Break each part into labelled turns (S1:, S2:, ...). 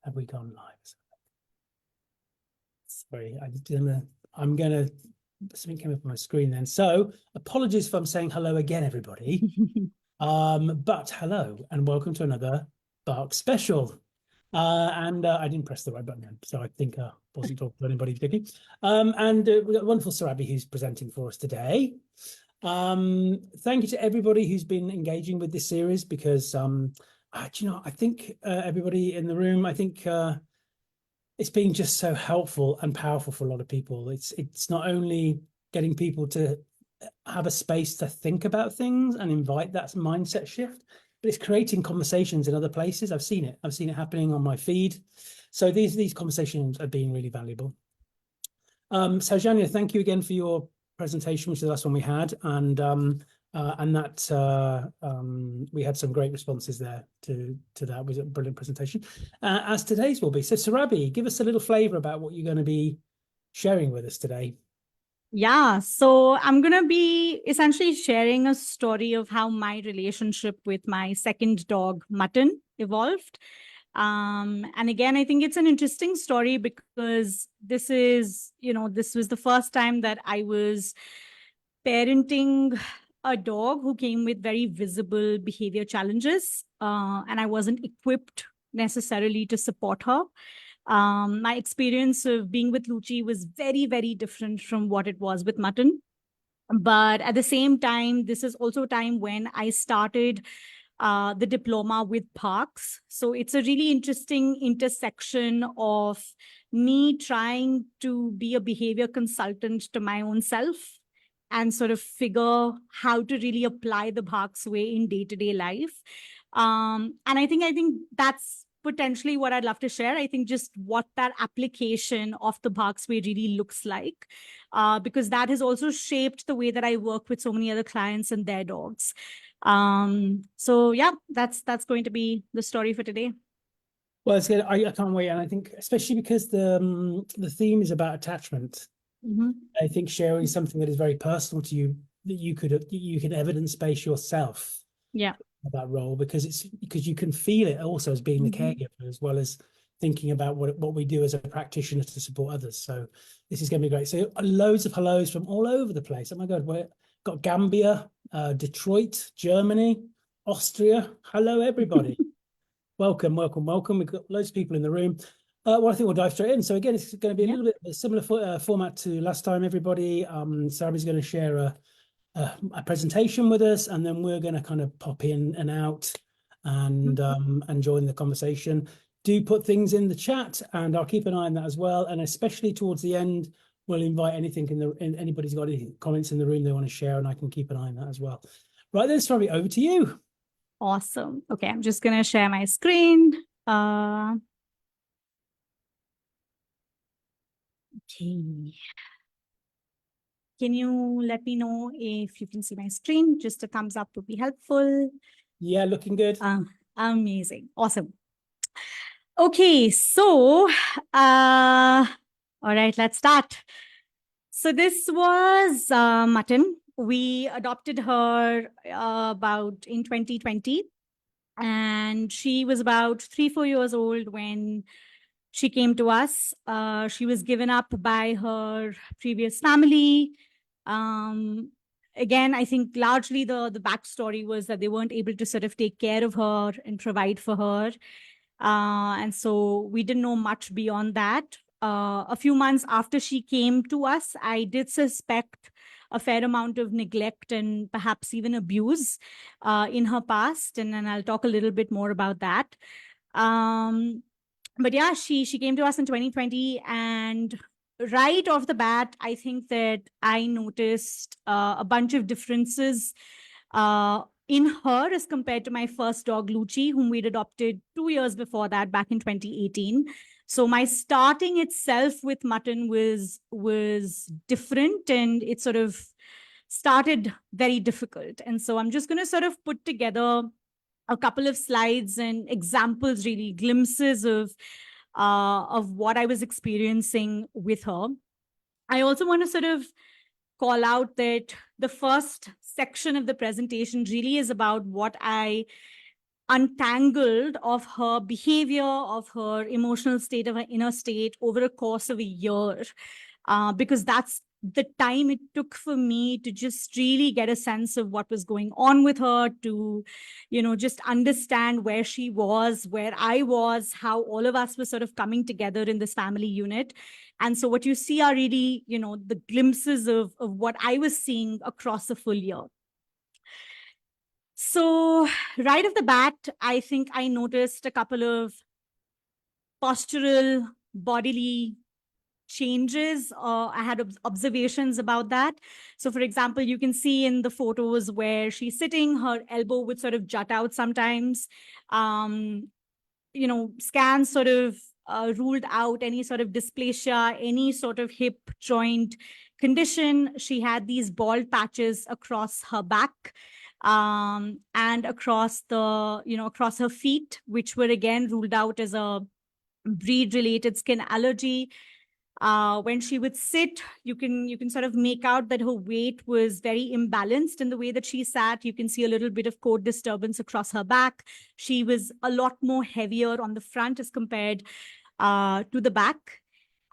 S1: Have we gone live? Sorry, something came up on my screen then. So apologies if I'm saying hello again, everybody. But hello and welcome to another BHARCS special. I didn't press the right button, so I think I wasn't talking to anybody particularly. We've got wonderful Surabhi who's presenting for us today. Thank you to everybody who's been engaging with this series because, I think everybody in the room, I think it's been just so helpful and powerful for a lot of people. It's not only getting people to have a space to think about things and invite that mindset shift, but it's creating conversations in other places. I've seen it happening on my feed. So these conversations are being really valuable. So Janya, thank you again for your presentation, which is the last one we had, and we had some great responses there to that. It was a brilliant presentation, as today's will be. So Surabhi, give us a little flavor about what you're going to be sharing with us today.
S2: Yeah, so I'm going to be essentially sharing a story of how my relationship with my second dog, Mutton, evolved. And again, I think it's an interesting story because this was the first time that I was parenting a dog who came with very visible behavior challenges, and I wasn't equipped necessarily to support her. My experience of being with Luchi was very, very different from what it was with Mutton. But at the same time, this is also a time when I started the diploma with BHARCS. So it's a really interesting intersection of me trying to be a behavior consultant to my own self and sort of figure how to really apply the BHARCS way in day-to-day life. And I think that's potentially what I'd love to share. I think just what that application of the BHARCS way really looks like, because that has also shaped the way that I work with so many other clients and their dogs. So yeah, that's going to be the story for today.
S1: Well, it's good. I can't wait, and I think especially because the theme is about attachment.
S2: Mm-hmm.
S1: I think sharing something that is very personal to you that you could evidence base yourself.
S2: Yeah.
S1: That role because you can feel it also as being the caregiver as well as thinking about what we do as a practitioner to support others. So this is going to be great. So loads of hellos from all over the place. Oh my God, we've got Gambia, Detroit, Germany, Austria. Hello, everybody. Welcome. We've got loads of people in the room. Well, I think we'll dive straight in. So again, it's going to be a little bit of a similar format to last time, everybody. Sarah's going to share a presentation with us, and then we're going to kind of pop in and out and join the conversation. Do put things in the chat, and I'll keep an eye on that as well. And especially towards the end, we'll invite anybody's got any comments in the room they want to share, and I can keep an eye on that as well. Right then, Surabhi, over to you.
S2: Awesome. Okay, I'm just going to share my screen. Okay. Can you let me know if you can see my screen? Just a thumbs up would be helpful.
S1: Yeah, looking good.
S2: Amazing. Awesome. Okay, so all right, let's start. So this was Mutton. We adopted her about in 2020, and she was about 3-4 years old when she came to us. She was given up by her previous family. Again, I think largely the backstory was that they weren't able to sort of take care of her and provide for her. And so we didn't know much beyond that. A few months after she came to us, I did suspect a fair amount of neglect and perhaps even abuse in her past. And then I'll talk a little bit more about that. But yeah, she came to us in 2020, and right off the bat, I think that I noticed a bunch of differences in her as compared to my first dog, Luchi, whom we'd adopted 2 years before that, back in 2018. So my starting itself with Mutton was different, and it sort of started very difficult. And so I'm just going to sort of put together a couple of slides and examples, really glimpses of what I was experiencing with her. I also want to sort of call out that the first section of the presentation really is about what I untangled of her behavior, of her emotional state, of her inner state over a course of a year, because that's the time it took for me to just really get a sense of what was going on with her, to, just understand where she was, where I was, how all of us were sort of coming together in this family unit. And so what you see are really, the glimpses of what I was seeing across a full year. So right off the bat, I think I noticed a couple of postural, bodily changes. I had observations about that. So for example, you can see in the photos where she's sitting, her elbow would sort of jut out sometimes. Scans sort of ruled out any sort of dysplasia, any sort of hip joint condition. She had these bald patches across her back, and across across her feet, which were again ruled out as a breed-related skin allergy. When she would sit, you can sort of make out that her weight was very imbalanced in the way that she sat. You can see a little bit of core disturbance across her back. She was a lot more heavier on the front as compared to the back.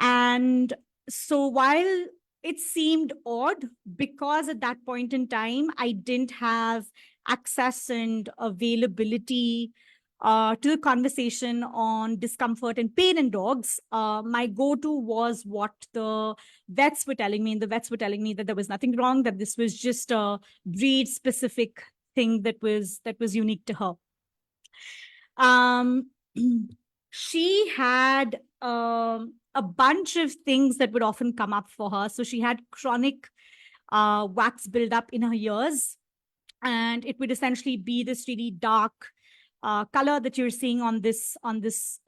S2: And so while it seemed odd, because at that point in time, I didn't have access and availability to the conversation on discomfort and pain in dogs, my go-to was what the vets were telling me. And the vets were telling me that there was nothing wrong, that this was just a breed-specific thing that was unique to her. She had a bunch of things that would often come up for her. So she had chronic wax buildup in her ears, and it would essentially be this really dark color that you're seeing on the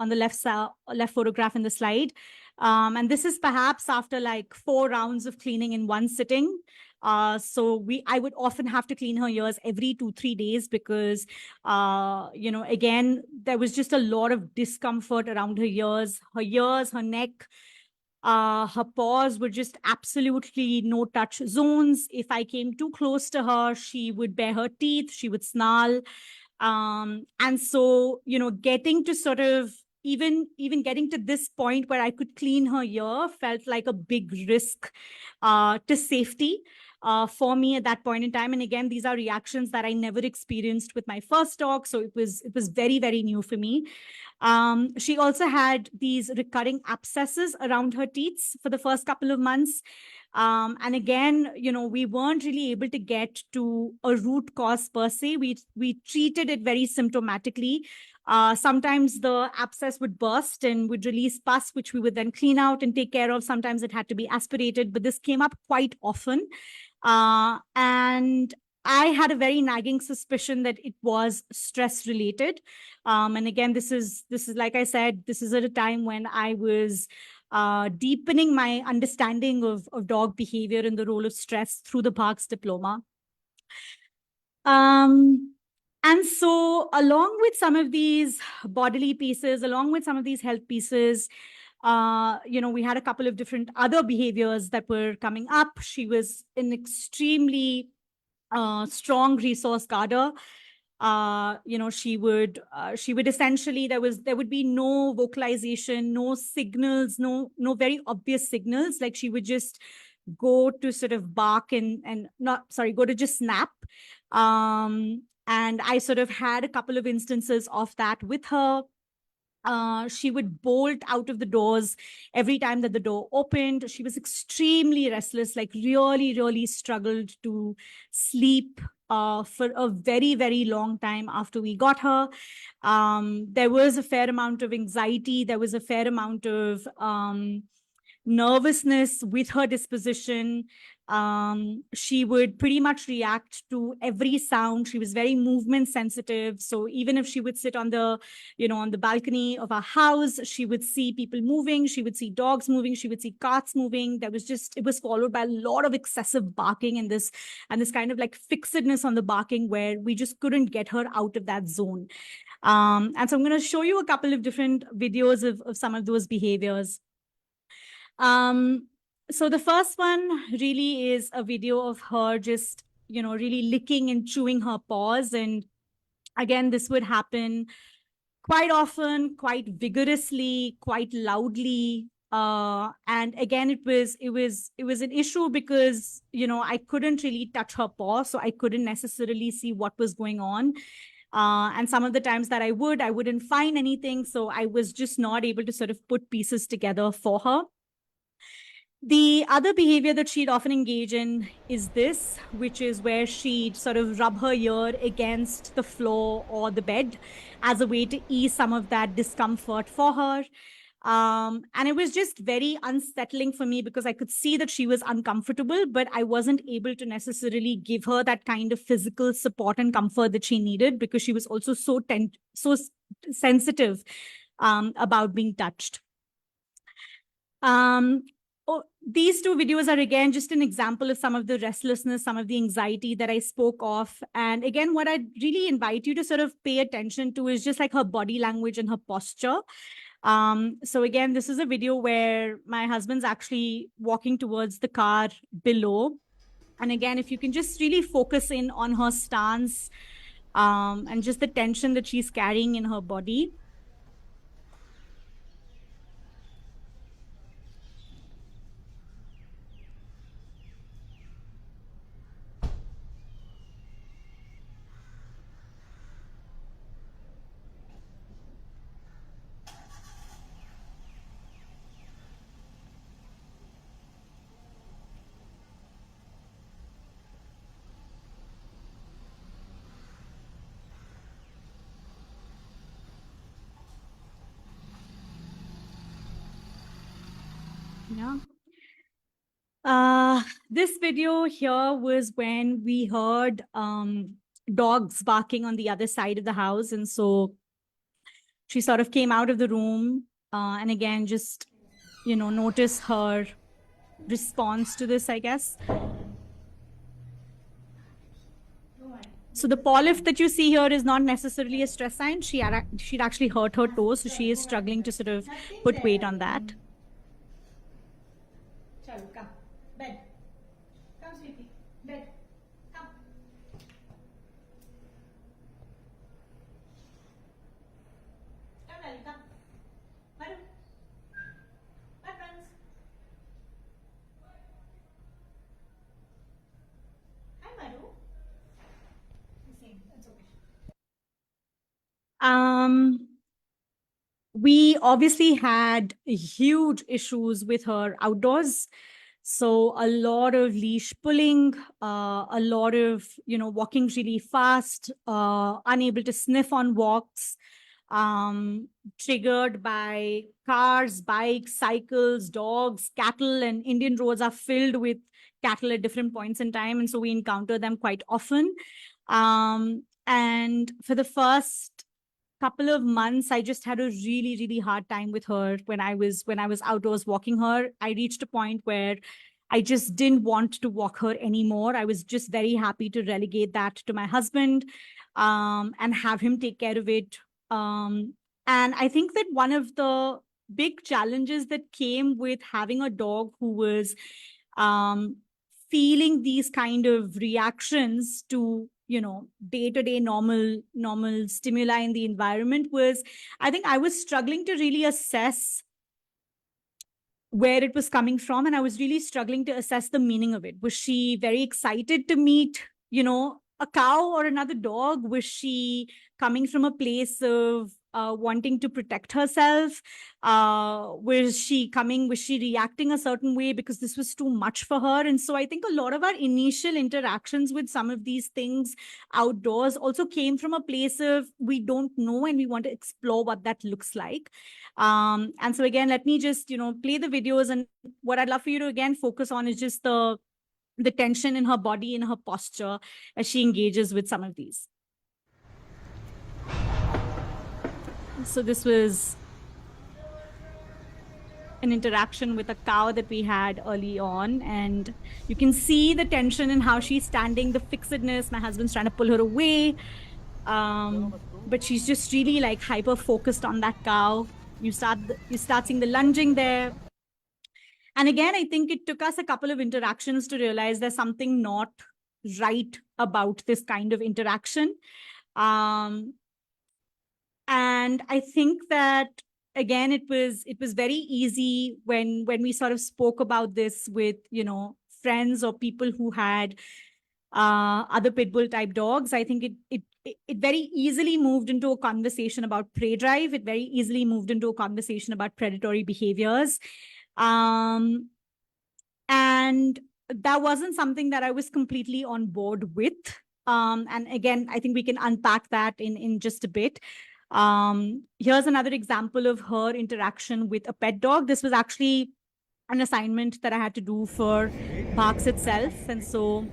S2: left photograph in the slide. And this is perhaps after like 4 rounds of cleaning in one sitting. So I would often have to clean her ears every 2-3 days because, again, there was just a lot of discomfort around her ears, her neck. Her paws were just absolutely no touch zones. If I came too close to her, she would bare her teeth, she would snarl. And so, getting to sort of even getting to this point where I could clean her ear felt like a big risk to safety for me at that point in time. And again, these are reactions that I never experienced with my first dog. So it was very, very new for me. She also had these recurring abscesses around her teeth for the first couple of months. And again, we weren't really able to get to a root cause per se. We treated it very symptomatically. Sometimes the abscess would burst and would release pus, which we would then clean out and take care of. Sometimes it had to be aspirated, but this came up quite often. And I had a very nagging suspicion that it was stress related. And again, this is like I said, this is at a time when I was deepening my understanding of dog behavior and the role of stress through the BHARCS diploma. And so along with some of these bodily pieces, along with some of these health pieces, we had a couple of different other behaviors that were coming up. She was an extremely strong resource guarder. She would essentially, there would be no vocalization, no signals, no very obvious signals. Like she would just go to sort of bark and go to just snap. And I sort of had a couple of instances of that with her. She would bolt out of the doors every time that the door opened. She was extremely restless, like really, really struggled to sleep for a very, very long time after we got her. There was a fair amount of anxiety. There was a fair amount of nervousness with her disposition. She would pretty much react to every sound. She was very movement sensitive. So even if she would sit on the, on the balcony of our house, she would see people moving. She would see dogs moving. She would see cats moving. It was followed by a lot of excessive barking and this kind of like fixedness on the barking where we just couldn't get her out of that zone. And so I'm going to show you a couple of different videos of some of those behaviors. So the first one really is a video of her just, really licking and chewing her paws. And Again, this would happen quite often, quite vigorously, quite loudly. And again, it was an issue because, you know, I couldn't really touch her paw, so I couldn't necessarily see what was going on. And some of the times that I wouldn't find anything. So I was just not able to sort of put pieces together for her. The other behavior that she'd often engage in is this, which is where she'd sort of rub her ear against the floor or the bed as a way to ease some of that discomfort for her. And it was just very unsettling for me because I could see that she was uncomfortable, but I wasn't able to necessarily give her that kind of physical support and comfort that she needed because she was also so sensitive about being touched. These two videos are again just an example of some of the restlessness, some of the anxiety that I spoke of. And again, what I really invite you to sort of pay attention to is just like her body language and her posture. So again, this is a video where my husband's actually walking towards the car below. And again, if you can just really focus in on her stance and just the tension that she's carrying in her body. Yeah. This video here was when we heard dogs barking on the other side of the house. And so she sort of came out of the room and again, just, you know, notice her response to this, I guess. So the paw lift that you see here is not necessarily a stress sign. She'd actually hurt her toes. So she is struggling to sort of put weight on that.
S3: Come, bed. Come, sweetie, bed. Come. Come, Lali, come. Maru. Bye, friends. Hi, Maru. Same, that's okay.
S2: We obviously had huge issues with her outdoors. So a lot of leash pulling, a lot of, you know, walking really fast, unable to sniff on walks, triggered by cars, bikes, cycles, dogs, cattle, and Indian roads are filled with cattle at different points in time. And so we encounter them quite often. And for the first couple of months, I just had a really, really hard time with her when I was outdoors walking her. I reached a point where I just didn't want to walk her anymore. I was just very happy to relegate that to my husband and have him take care of it. And I think that one of the big challenges that came with having a dog who was feeling these kind of reactions to, you know, day-to-day normal stimuli in the environment was, I think I was struggling to really assess where it was coming from. And I was really struggling to assess the meaning of it. Was she very excited to meet, you know, a cow or another dog? Was she coming from a place of wanting to protect herself? Was she reacting a certain way because this was too much for her? And so I think a lot of our initial interactions with some of these things outdoors also came from a place of we don't know and we want to explore what that looks like. And so again, let me just, you know, play the videos. And what I'd love for you to again focus on is just the tension in her body, in her posture as she engages with some of these. So this was an interaction with a cow that we had early on. And you can see the tension in how she's standing, the fixedness. My husband's trying to pull her away. But she's just really like hyper focused on that cow. You start seeing the lunging there. And again, I think it took us a couple of interactions to realize there's something not right about this kind of interaction. And I think that, again, it was very easy when we sort of spoke about this with, friends or people who had other pit bull type dogs. I think it very easily moved into a conversation about prey drive. It very easily moved into a conversation about predatory behaviors. And that wasn't something that I was completely on board with. And again, I think we can unpack that in just a bit. Here's another example of her interaction with a pet dog. This was actually an assignment that I had to do for BHARCS itself. And so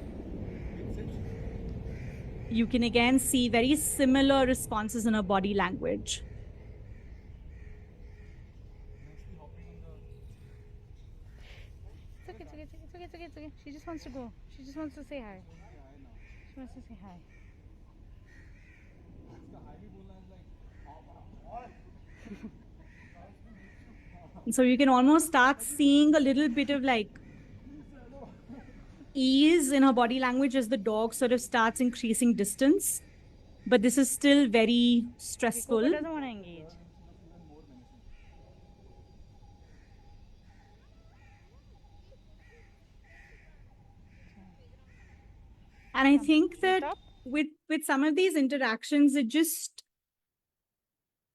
S2: you can again see very similar responses in her body language.
S3: It's okay. She just wants to go. She just wants to say hi. She wants to say hi.
S2: And so you can almost start seeing a little bit of like ease in her body language as the dog sort of starts increasing distance. But this is still very stressful.
S3: Coco doesn't want to engage.
S2: And I think that
S3: Stop.
S2: with some of these interactions,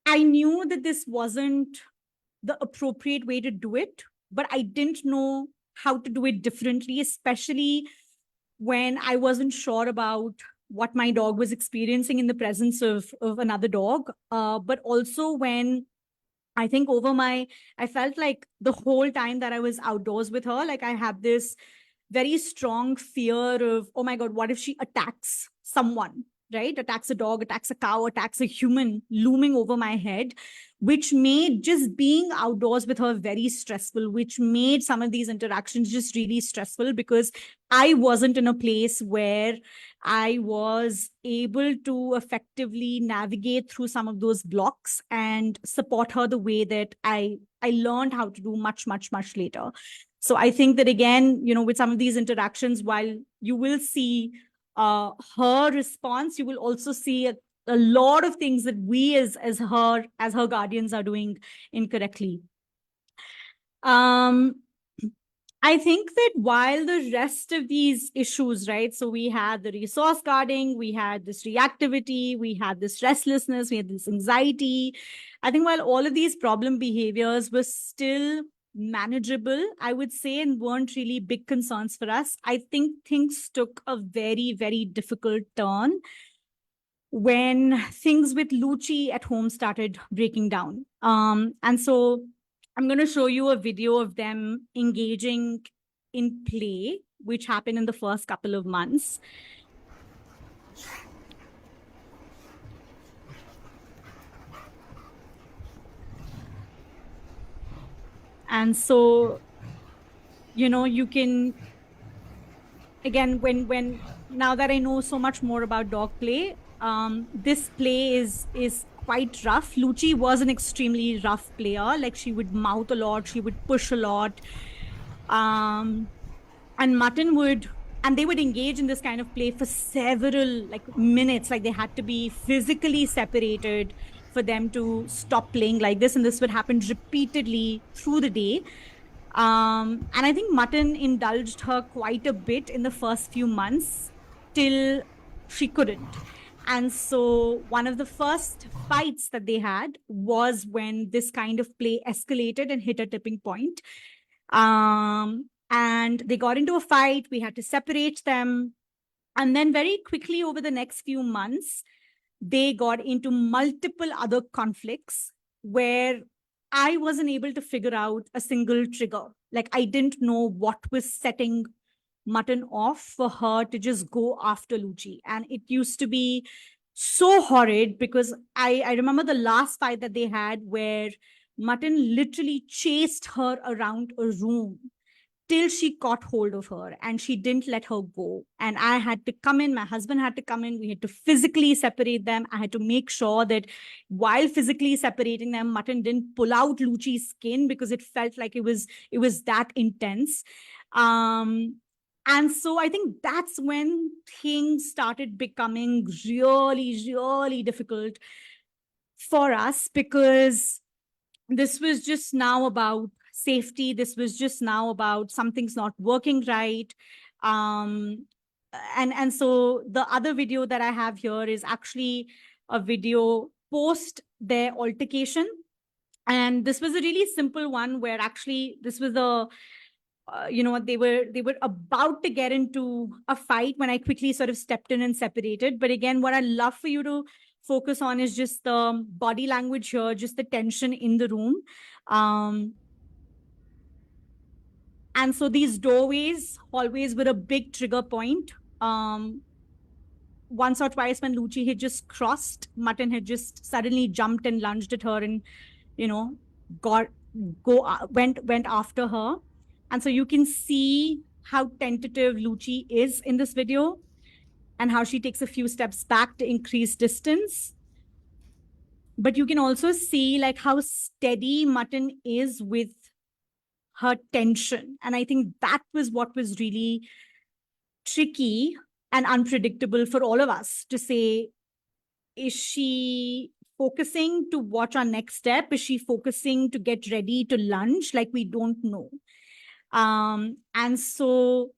S2: I knew that this wasn't the appropriate way to do it, but I didn't know how to do it differently, especially when I wasn't sure about what my dog was experiencing in the presence of another dog. But also when I think I felt like the whole time that I was outdoors with her, like I had this very strong fear of, oh my God, what if she attacks someone, right? Attacks a dog, attacks a cow, attacks a human, looming over my head, which made just being outdoors with her very stressful, which made some of these interactions just really stressful because I wasn't in a place where I was able to effectively navigate through some of those blocks and support her the way that I learned how to do much, much, much later. So I think that, again, with some of these interactions, while you will see her response, you will also see a lot of things that we as her guardians are doing incorrectly. I think that while the rest of these issues, right? So we had the resource guarding, we had this reactivity, we had this restlessness, we had this anxiety. I think while all of these problem behaviors were still manageable, I would say, and weren't really big concerns for us, I think things took a very, very difficult turn when things with Lucci at home started breaking down. And so I'm going to show you a video of them engaging in play, which happened in the first couple of months. And so, you can, again, when now that I know so much more about dog play, this play is quite rough. Lucci was an extremely rough player. Like, she would mouth a lot, she would push a lot. And Mutton they would engage in this kind of play for several minutes. Like, they had to be physically separated for them to stop playing like this. And this would happen repeatedly through the day. And I think Mutton indulged her quite a bit in the first few months till she couldn't. And so one of the first fights that they had was when this kind of play escalated and hit a tipping point. And they got into a fight. We had to separate them. And then very quickly over the next few months, they got into multiple other conflicts where I wasn't able to figure out a single trigger. Like, I didn't know what was setting Mutton off for her to just go after Lucci. And it used to be so horrid because I remember the last fight that they had where Mutton literally chased her around a room till she caught hold of her and she didn't let her go. And I had to come in, my husband had to come in, we had to physically separate them. I had to make sure that while physically separating them, Mutton didn't pull out Lucci's skin because it felt like it was that intense. And so I think that's when things started becoming really, really difficult for us, because this was just now about safety. This was just now about something's not working right. And so the other video that I have here is actually a video post their altercation. And this was a really simple one where actually this was a they were about to get into a fight when I quickly sort of stepped in and separated. But again, what I'd love for you to focus on is just the body language here, just the tension in the room. And so these doorways always were a big trigger point. Once or twice when Lucci had just crossed, Mutton had just suddenly jumped and lunged at her and, went after her. And so you can see how tentative Lucci is in this video and how she takes a few steps back to increase distance. But you can also see like how steady Mutton is with her tension. And I think that was what was really tricky and unpredictable for all of us to say, is she focusing to watch our next step? Is she focusing to get ready to lunge? Like, we don't know. And so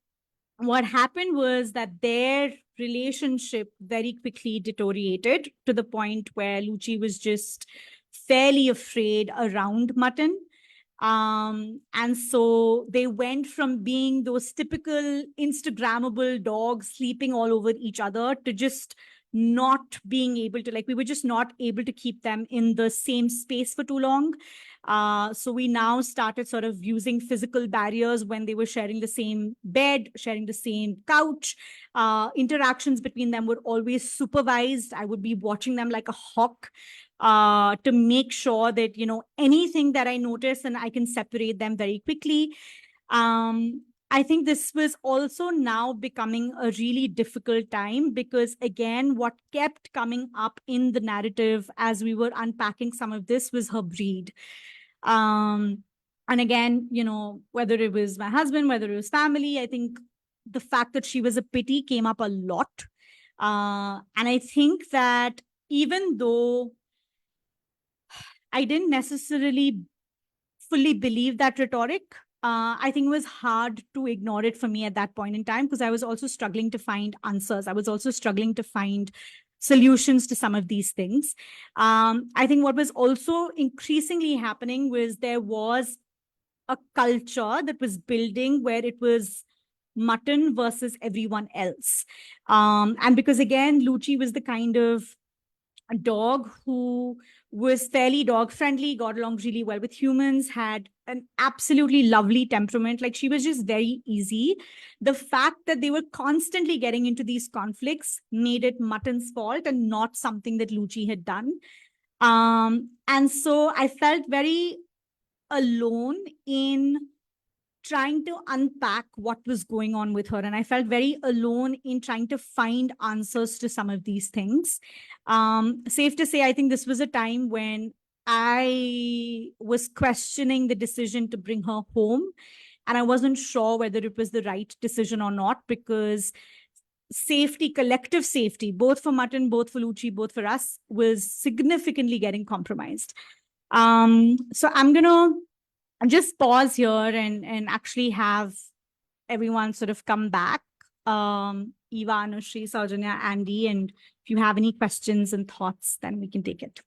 S2: what happened was that their relationship very quickly deteriorated to the point where Lucci was just fairly afraid around Mutton. And so they went from being those typical Instagrammable dogs sleeping all over each other to just not being able to, like, we were just not able to keep them in the same space for too long. So we now started sort of using physical barriers when they were sharing the same bed, sharing the same couch. Interactions between them were always supervised. I would be watching them like a hawk to make sure that, anything that I notice and I can separate them very quickly. I think this was also now becoming a really difficult time because, again, what kept coming up in the narrative as we were unpacking some of this was her breed. And again, whether it was my husband, whether it was family, I think the fact that she was a pity came up a lot. And I think that even though I didn't necessarily fully believe that rhetoric, I think it was hard to ignore it for me at that point in time because I was also struggling to find answers. I was also struggling to find solutions to some of these things. I think what was also increasingly happening was there was a culture that was building where it was Mutton versus everyone else. And because, again, Lucci was the kind of dog who was fairly dog friendly, got along really well with humans, had an absolutely lovely temperament. Like, she was just very easy. The fact that they were constantly getting into these conflicts made it Mutton's fault and not something that Lucci had done. And so I felt very alone in trying to unpack what was going on with her. And I felt very alone in trying to find answers to some of these things. Safe to say, I think this was a time when I was questioning the decision to bring her home. And I wasn't sure whether it was the right decision or not, because safety, collective safety, both for Mutton, both for Lucci, both for us, was significantly getting compromised. So I'm going to just pause here and actually have everyone sort of come back. Eva, Anushri, Saujanya, Andy, and if you have any questions and thoughts, then we can take it.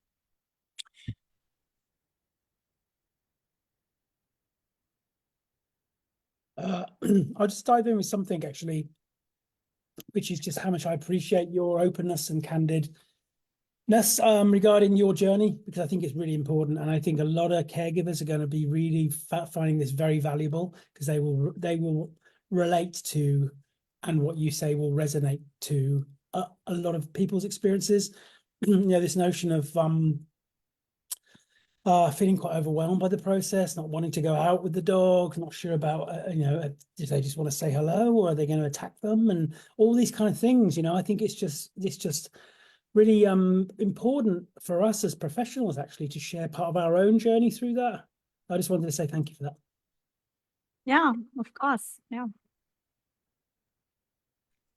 S1: I'll just dive in with something actually, which is just how much I appreciate your openness and candidness regarding your journey, because I think it's really important. And I think a lot of caregivers are going to be really finding this very valuable because they will relate to, and what you say will resonate to a lot of people's experiences. This notion of feeling quite overwhelmed by the process, not wanting to go out with the dog, not sure about, if they just want to say hello or are they going to attack them, and all these kind of things. I think it's just really important for us as professionals actually to share part of our own journey through that. I just wanted to say thank you for that.
S2: Yeah, of course. Yeah.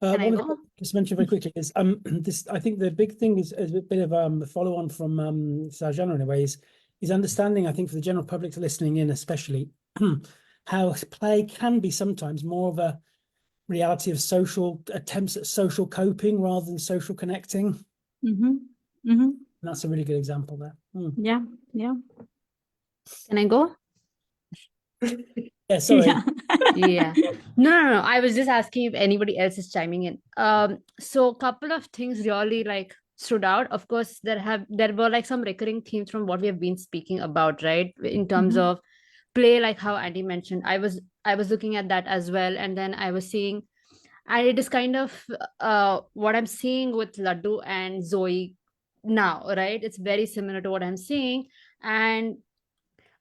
S4: Can I
S1: One of
S4: go?
S1: just mention very quickly is this. I think the big thing is a bit of a follow on from Sarjana in a way is understanding. I think for the general public listening in, especially how play can be sometimes more of a reality of social attempts at social coping rather than social connecting.
S2: Mm-hmm. Mm-hmm.
S1: And that's a really good example there.
S2: Yeah. Yeah.
S4: Can I go?
S1: Yeah, sorry.
S2: Yeah.
S4: Yeah. No. I was just asking if anybody else is chiming in. So a couple of things really like stood out. Of course, there were like some recurring themes from what we have been speaking about, right? In terms
S2: Mhm.
S4: of play, like how Andy mentioned. I was looking at that as well, and then I was seeing, and it is kind of what I'm seeing with Laddu and Zoe now, right? It's very similar to what I'm seeing, and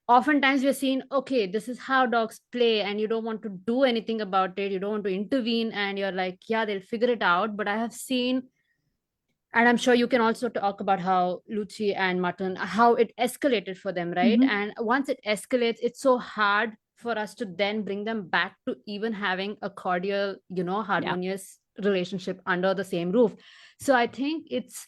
S4: oftentimes we're seeing, okay, this is how dogs play, and you don't want to do anything about it, you don't want to intervene, and you're like, yeah, they'll figure it out. But I have seen, and I'm sure you can also talk about how Lucy and Mutton, how it escalated for them, right?
S2: Mhm.
S4: And once it escalates, it's so hard for us to then bring them back to even having a cordial, harmonious relationship under the same roof. So I think it's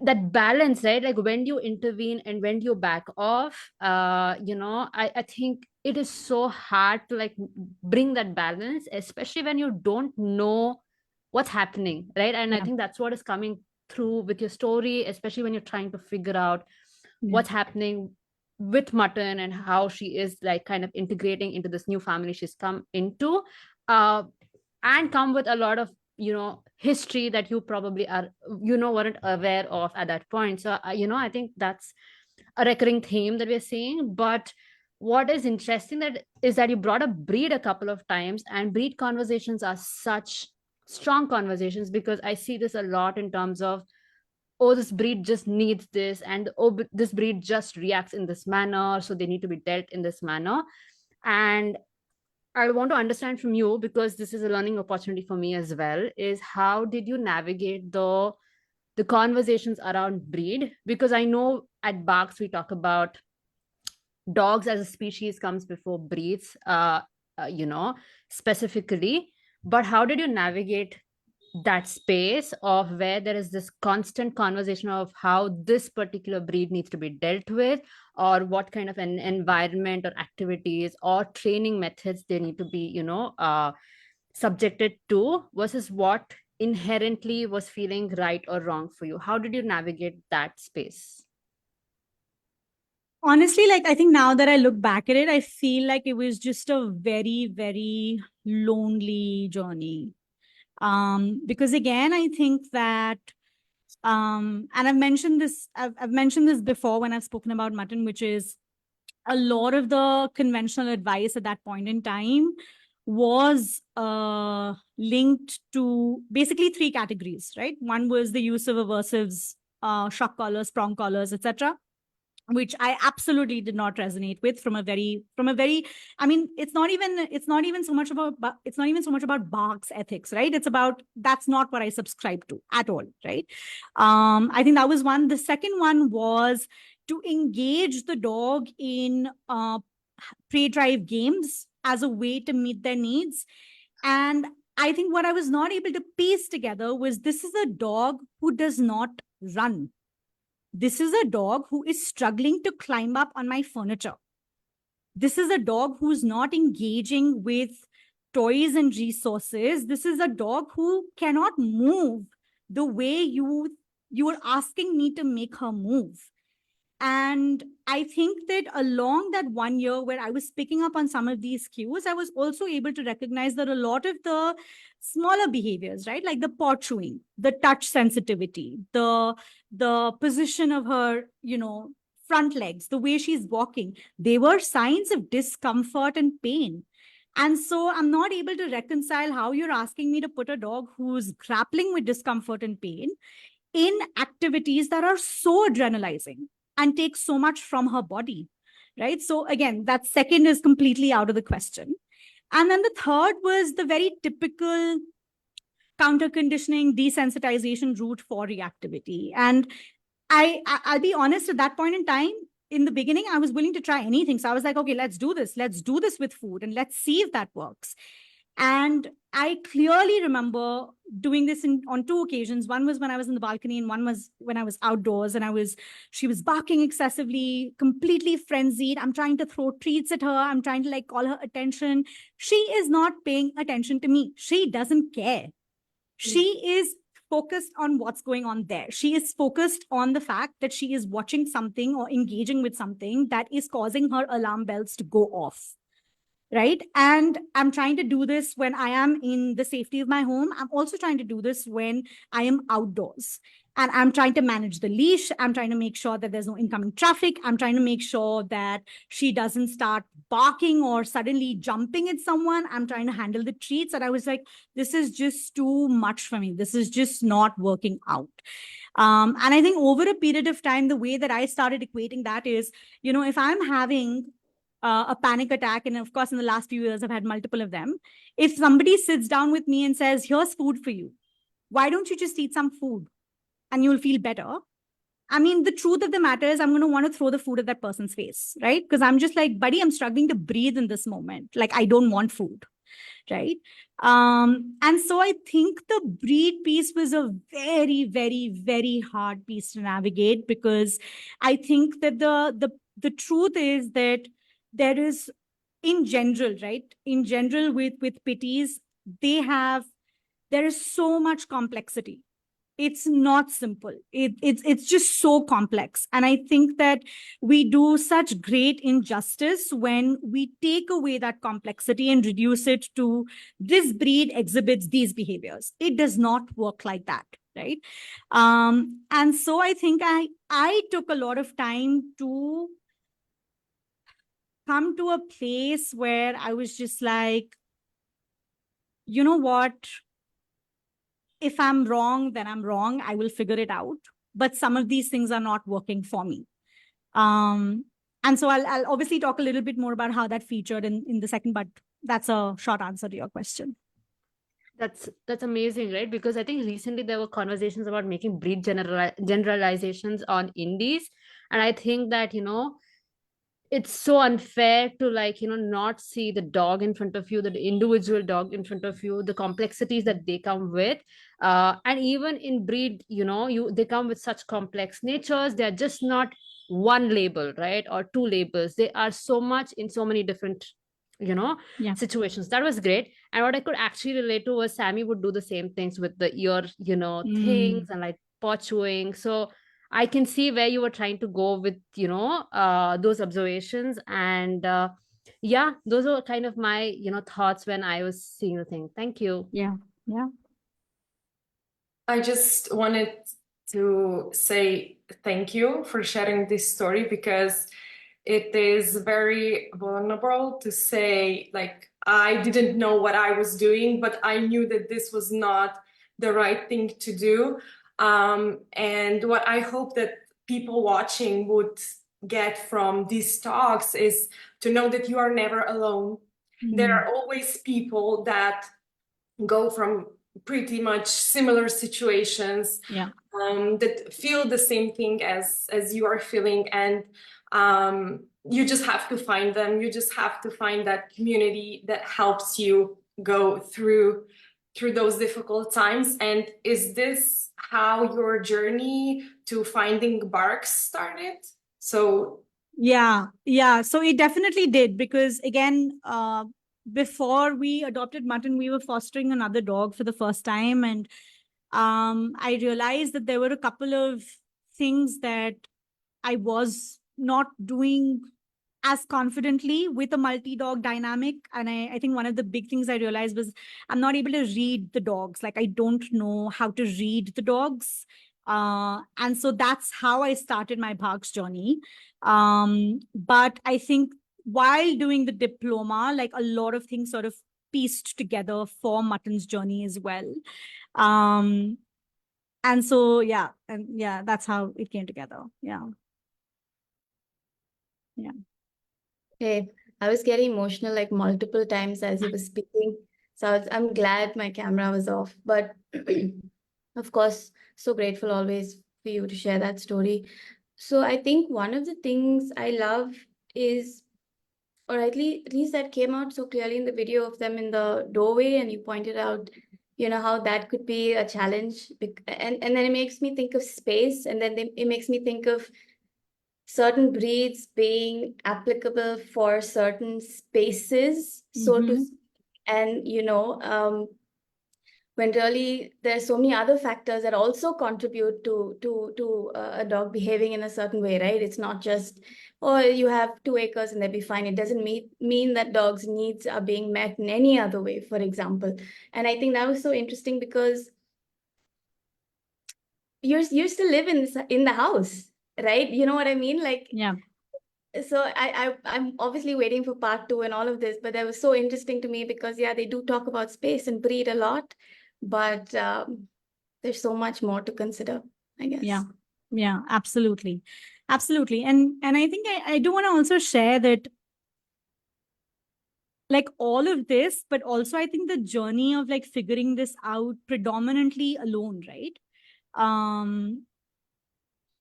S4: that balance, right? Like when do you intervene and when do you back off? I think it is so hard to like bring that balance, especially when you don't know what's happening, right? And I
S2: Yeah.
S4: think that's what is coming through with your story, especially when you're trying to figure out
S2: Yeah.
S4: what's happening with Mutton and how she is like kind of integrating into this new family she's come into, and come with a lot of history that you probably are weren't aware of at that point. So I think that's a recurring theme that we're seeing. But what is interesting that is that you brought up breed a couple of times, and breed conversations are such strong conversations, because I see this a lot in terms of, oh, this breed just needs this, and oh, this breed just reacts in this manner, so they need to be dealt in this manner. And I want to understand from you, because this is a learning opportunity for me as well, is how did you navigate the conversations around breed? Because I know at BHARCS we talk about dogs as a species comes before breeds, specifically. But how did you navigate that space of where there is this constant conversation of how this particular breed needs to be dealt with, or what kind of an environment or activities or training methods they need to be subjected to, versus what inherently was feeling right or wrong for you? How did you navigate that space?
S2: Honestly, like I think now that I look back at it, I feel like it was just a very, very lonely journey. Because again, I think that and I've mentioned this before when I've spoken about Mutton, which is a lot of the conventional advice at that point in time was linked to basically three categories, right? One was the use of aversives, shock collars, prong collars, etc., which I absolutely did not resonate with from a very, I mean, it's not even so much about BHARCS ethics, right? It's about, that's not what I subscribe to at all, right? I think that was one. The second one was to engage the dog in prey drive games as a way to meet their needs. And I think what I was not able to piece together was, this is a dog who does not run. This is a dog who is struggling to climb up on my furniture. This is a dog who's not engaging with toys and resources. This is a dog who cannot move the way you are asking me to make her move. And I think that along that 1 year where I was picking up on some of these cues, I was also able to recognize that a lot of the smaller behaviors, right? Like the paw chewing, the touch sensitivity, the position of her, front legs, the way she's walking, they were signs of discomfort and pain. And so I'm not able to reconcile how you're asking me to put a dog who's grappling with discomfort and pain in activities that are so adrenalizing and take so much from her body, right? So again, that second is completely out of the question. And then the third was the very typical counter conditioning, desensitization route for reactivity. And I'll be honest, at that point in time, in the beginning, I was willing to try anything. So I was like, okay, let's do this. Let's do this with food and let's see if that works. And I clearly remember doing this on 2 occasions. One was when I was in the balcony, and one was when I was outdoors, and she was barking excessively, completely frenzied. I'm trying to throw treats at her. I'm trying to like call her attention. She is not paying attention to me. She doesn't care. She is focused on what's going on there. She is focused on the fact that she is watching something or engaging with something that is causing her alarm bells to go off. Right. And I'm trying to do this when I am in the safety of my home. I'm also trying to do this when I am outdoors. And I'm trying to manage the leash. I'm trying to make sure that there's no incoming traffic. I'm trying to make sure that she doesn't start barking or suddenly jumping at someone. I'm trying to handle the treats. And I was like, this is just too much for me. This is just not working out. And I think over a period of time, the way that I started equating that is, if I'm having a panic attack, and of course, in the last few years, I've had multiple of them. If somebody sits down with me and says, here's food for you, why don't you just eat some food and you'll feel better? I mean, the truth of the matter is I'm going to want to throw the food at that person's face, right? Because I'm just like, buddy, I'm struggling to breathe in this moment. Like, I don't want food, right? And so I think the breed piece was a very, very, very hard piece to navigate, because I think that the truth is that there is, in general, right? In general, with pitties, there is so much complexity. It's not simple. It's just so complex. And I think that we do such great injustice when we take away that complexity and reduce it to this breed exhibits these behaviors. It does not work like that, right? And so I think I took a lot of time to come to a place where I was just like, you know what? If I'm wrong, then I'm wrong. I will figure it out. But some of these things are not working for me. And so I'll obviously talk a little bit more about how that featured in the second, but that's a short answer to your question.
S4: That's amazing, right? Because I think recently there were conversations about making breed generalizations on indies, and I think that it's so unfair to not see the dog in front of you, the individual dog in front of you, the complexities that they come with, and even in breed, they come with such complex natures. They're just not one label, right, or 2 labels. They are so much in so many different
S2: Yeah.
S4: situations. That was great. And what I could actually relate to was Sammy would do the same things with the ear things and like paw chewing. So I can see where you were trying to go with those observations. And yeah, those were kind of my thoughts when I was seeing the thing. Thank you.
S2: Yeah.
S5: I just wanted to say thank you for sharing this story, because it is very vulnerable to say, like, I didn't know what I was doing, but I knew that this was not the right thing to do. And what I hope that people watching would get from these talks is to know that you are never alone. There are always people that go from pretty much similar situations, that feel the same thing as you are feeling, and you just have to find them. You just have to find that community that helps you go through those difficult times. And is this how your journey to finding BHARCS started? So
S2: yeah. So it definitely did, because again, before we adopted Mutton, we were fostering another dog for the first time. And I realized that there were a couple of things that I was not doing as confidently with a multi-dog dynamic. And I think one of the big things I realized was I'm not able to read the dogs. Like, I don't know how to read the dogs. And so that's how I started my BHARCS journey. But I think while doing the diploma, like, a lot of things sort of pieced together for Mutton's journey as well. And so, that's how it came together. Yeah.
S6: Okay, I was getting emotional like multiple times as you were speaking. So I'm glad my camera was off. But of course, so grateful always for you to share that story. So I think one of the things I love is or at least that came out so clearly in the video of them in the doorway, and you pointed out, you know, how that could be a challenge. And then it makes me think of space, and then it makes me think of certain breeds being applicable for certain spaces, so to
S2: Mhm.
S6: speak. And, you know, when really there's so many other factors that also contribute to a dog behaving in a certain way, right? It's not just, oh, you have 2 acres and they'll be fine. It doesn't mean that dogs' needs are being met in any other way, for example. And I think that was so interesting because you still live in the house, right? You know what I mean? Like,
S2: Yeah.
S6: so I'm obviously waiting for part 2 and all of this, but that was so interesting to me because, yeah, they do talk about space and breed a lot, but there's so much more to consider, I guess.
S2: Yeah, absolutely. Absolutely. And I think I do want to also share that, like, all of this, but also I think the journey of like figuring this out predominantly alone, right?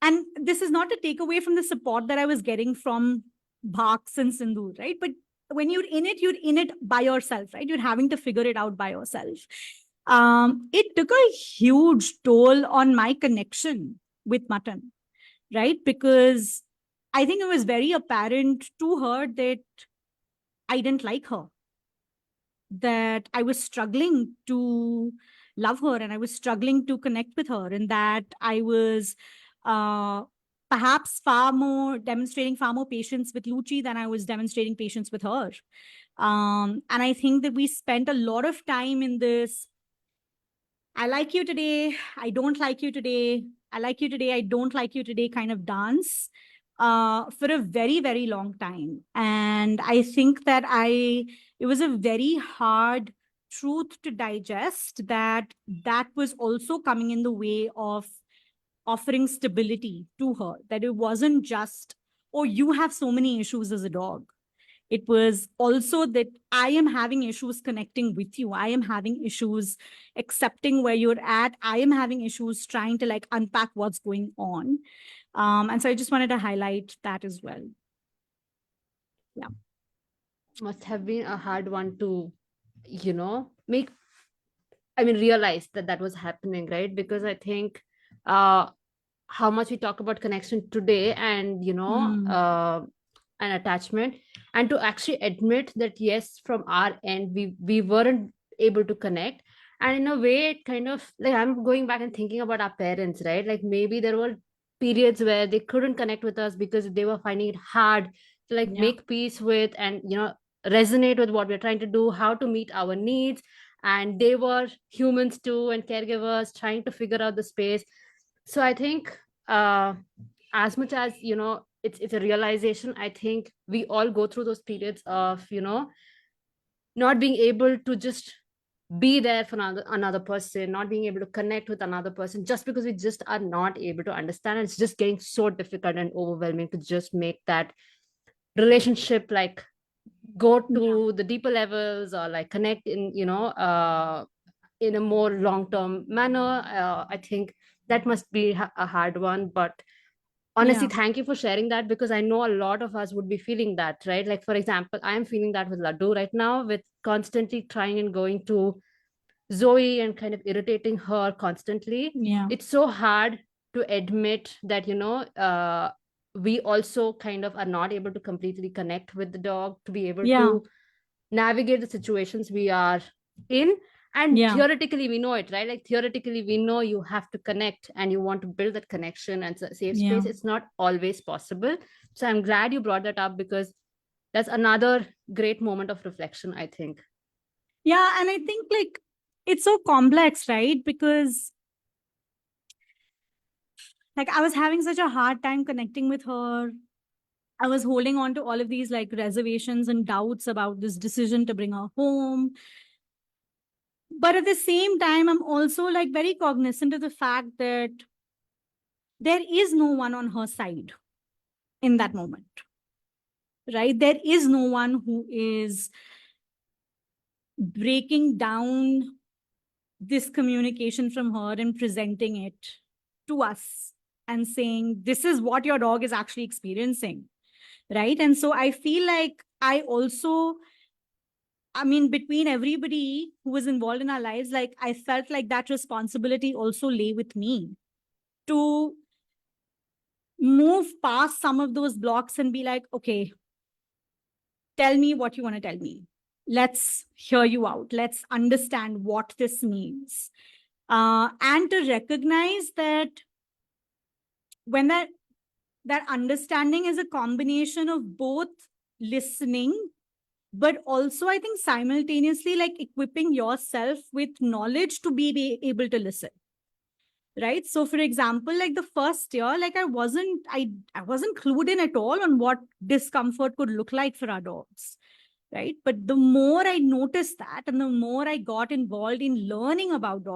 S2: And this is not to take away from the support that I was getting from Bhaks and Sindhu, right? But when you're in it by yourself, right? You're having to figure it out by yourself. It took a huge toll on my connection with Mutton, right? Because I think it was very apparent to her that I didn't like her, that I was struggling to love her and I was struggling to connect with her, and that I was perhaps demonstrating far more patience with Luchi than I was demonstrating patience with her. And I think that we spent a lot of time in this, I like you today, I don't like you today, I like you today, I don't like you today kind of dance for a very, very long time. And I think that it was a very hard truth to digest, that was also coming in the way of offering stability to her, that it wasn't just, oh, you have so many issues as a dog. It was also that I am having issues connecting with you. I am having issues accepting where you're at. I am having issues trying to like unpack what's going on. And so I just wanted to highlight that as well. Yeah.
S4: Must have been a hard one to, you know, realize that was happening, right? Because I think how much we talk about connection today, and an attachment, and to actually admit that yes, from our end we weren't able to connect. And in a way, it kind of like, I'm going back and thinking about our parents, right? Like maybe there were periods where they couldn't connect with us because they were finding it hard to like make peace with, and resonate with what we're trying to do, how to meet our needs. And they were humans too, and caregivers trying to figure out the space. So I think as much as it's a realization, I think we all go through those periods of not being able to just be there for another person, not being able to connect with another person, just because we just are not able to understand. And it's just getting so difficult and overwhelming to just make that relationship like go to the deeper levels, or like connect in a more long-term manner. I think that must be a hard one. But honestly, thank you for sharing that, because I know a lot of us would be feeling that, right? Like, for example, I am feeling that with Laddu right now, with constantly trying and going to Zoe and kind of irritating her constantly. It's so hard to admit that we also kind of are not able to completely connect with the dog, to be able to navigate the situations we are in. And theoretically we know it, right? Like theoretically we know you have to connect and you want to build that connection and safe space. It's not always possible. So I'm glad you brought that up, because that's another great moment of reflection, I think.
S2: Yeah, and I think like it's so complex, right? Because like I was having such a hard time connecting with her. I was holding on to all of these like reservations and doubts about this decision to bring her home. But at the same time, I'm also like very cognizant of the fact that there is no one on her side in that moment, right? There is no one who is breaking down this communication from her and presenting it to us and saying, this is what your dog is actually experiencing. right? And so I feel like I mean, between everybody who was involved in our lives, like I felt like that responsibility also lay with me to move past some of those blocks and be like, okay, tell me what you want to tell me. Let's hear you out. Let's understand what this means. And to recognize that when that understanding is a combination of both listening, but also I think simultaneously like equipping yourself with knowledge to be able to listen. Right. So for example, like the first year, like I wasn't clued in at all on what discomfort could look like for our dogs. Right. But the more I noticed that and the more I got involved in learning about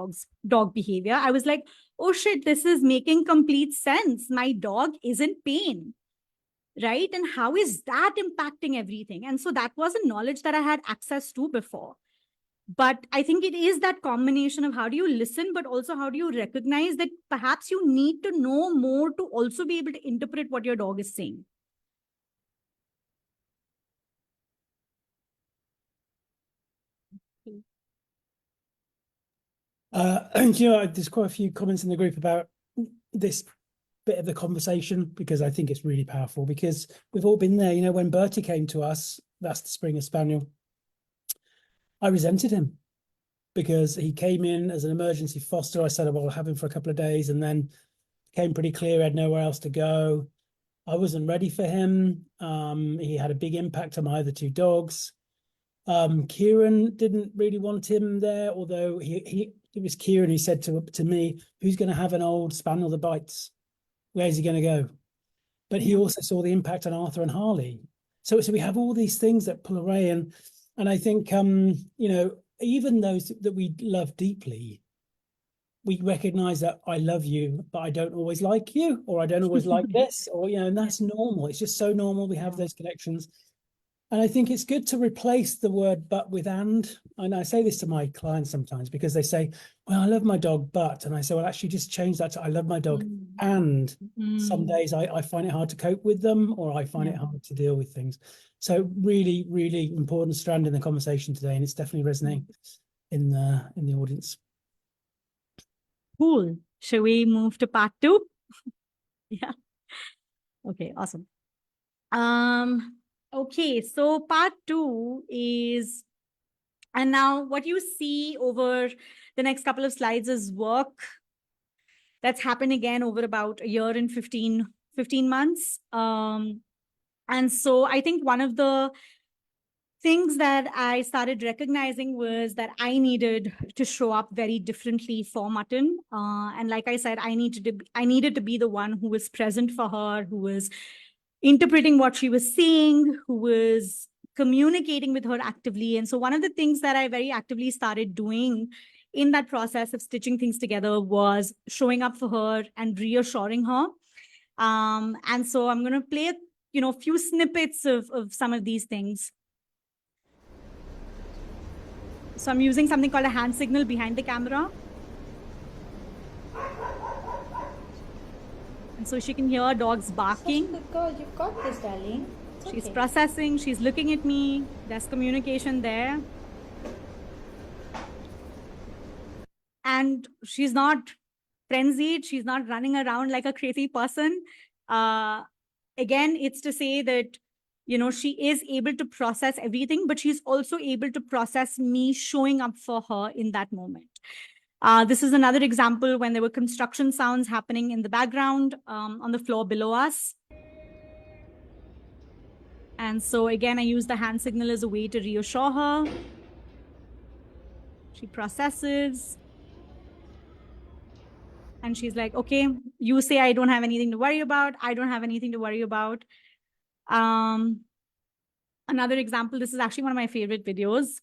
S2: dog behavior, I was like, oh shit, this is making complete sense. My dog is in pain. Right. And how is that impacting everything? And so that wasn't knowledge that I had access to before. But I think it is that combination of how do you listen, but also how do you recognize that perhaps you need to know more to also be able to interpret what your dog is saying.
S1: And there's quite a few comments in the group about this bit of the conversation, because I think it's really powerful, because we've all been there. When Bertie came to us, that's the Springer Spaniel, I resented him because he came in as an emergency foster. I said, well, I'll have him for a couple of days, and then became pretty clear I had nowhere else to go. I wasn't ready for him. He had a big impact on my other two dogs. Kieran didn't really want him there, although it was Kieran who said to me, who's going to have an old spaniel that bites? Where's he going to go? But he also saw the impact on Arthur and Harley. So we have all these things that pull away. And I think, even those that we love deeply, we recognize that I love you, but I don't always like you, or I don't always like this, or, and that's normal. It's just so normal. We have those connections. And I think it's good to replace the word but with and. And I say this to my clients sometimes because they say, well, I love my dog, but, and I say, well, actually just change that to I love my dog. And some days I find it hard to cope with them, or I find it hard to deal with things. So really, really important strand in the conversation today. And it's definitely resonating in the audience.
S2: Cool. Shall we move to part 2? Yeah. Okay, awesome. Okay, so part 2 is, and now what you see over the next couple of slides is work that's happened again over about a year and 15 months. And so I think one of the things that I started recognizing was that I needed to show up very differently for Mutton. And like I said, I needed to be the one who was present for her, who was interpreting what she was seeing, who was communicating with her actively. And so one of the things that I very actively started doing in that process of stitching things together was showing up for her and reassuring her. And so I'm going to play a few snippets of some of these things. So I'm using something called a hand signal behind the camera. And so she can hear dogs barking.
S3: Good girl, you've got this, darling.
S2: She's processing, she's looking at me, there's communication there. And she's not frenzied, she's not running around like a crazy person. Again, it's to say that, she is able to process everything, but she's also able to process me showing up for her in that moment. This is another example when there were construction sounds happening in the background on the floor below us. And so again, I use the hand signal as a way to reassure her. She processes. And she's like, okay, you say I don't have anything to worry about. I don't have anything to worry about. Another example, this is actually one of my favorite videos.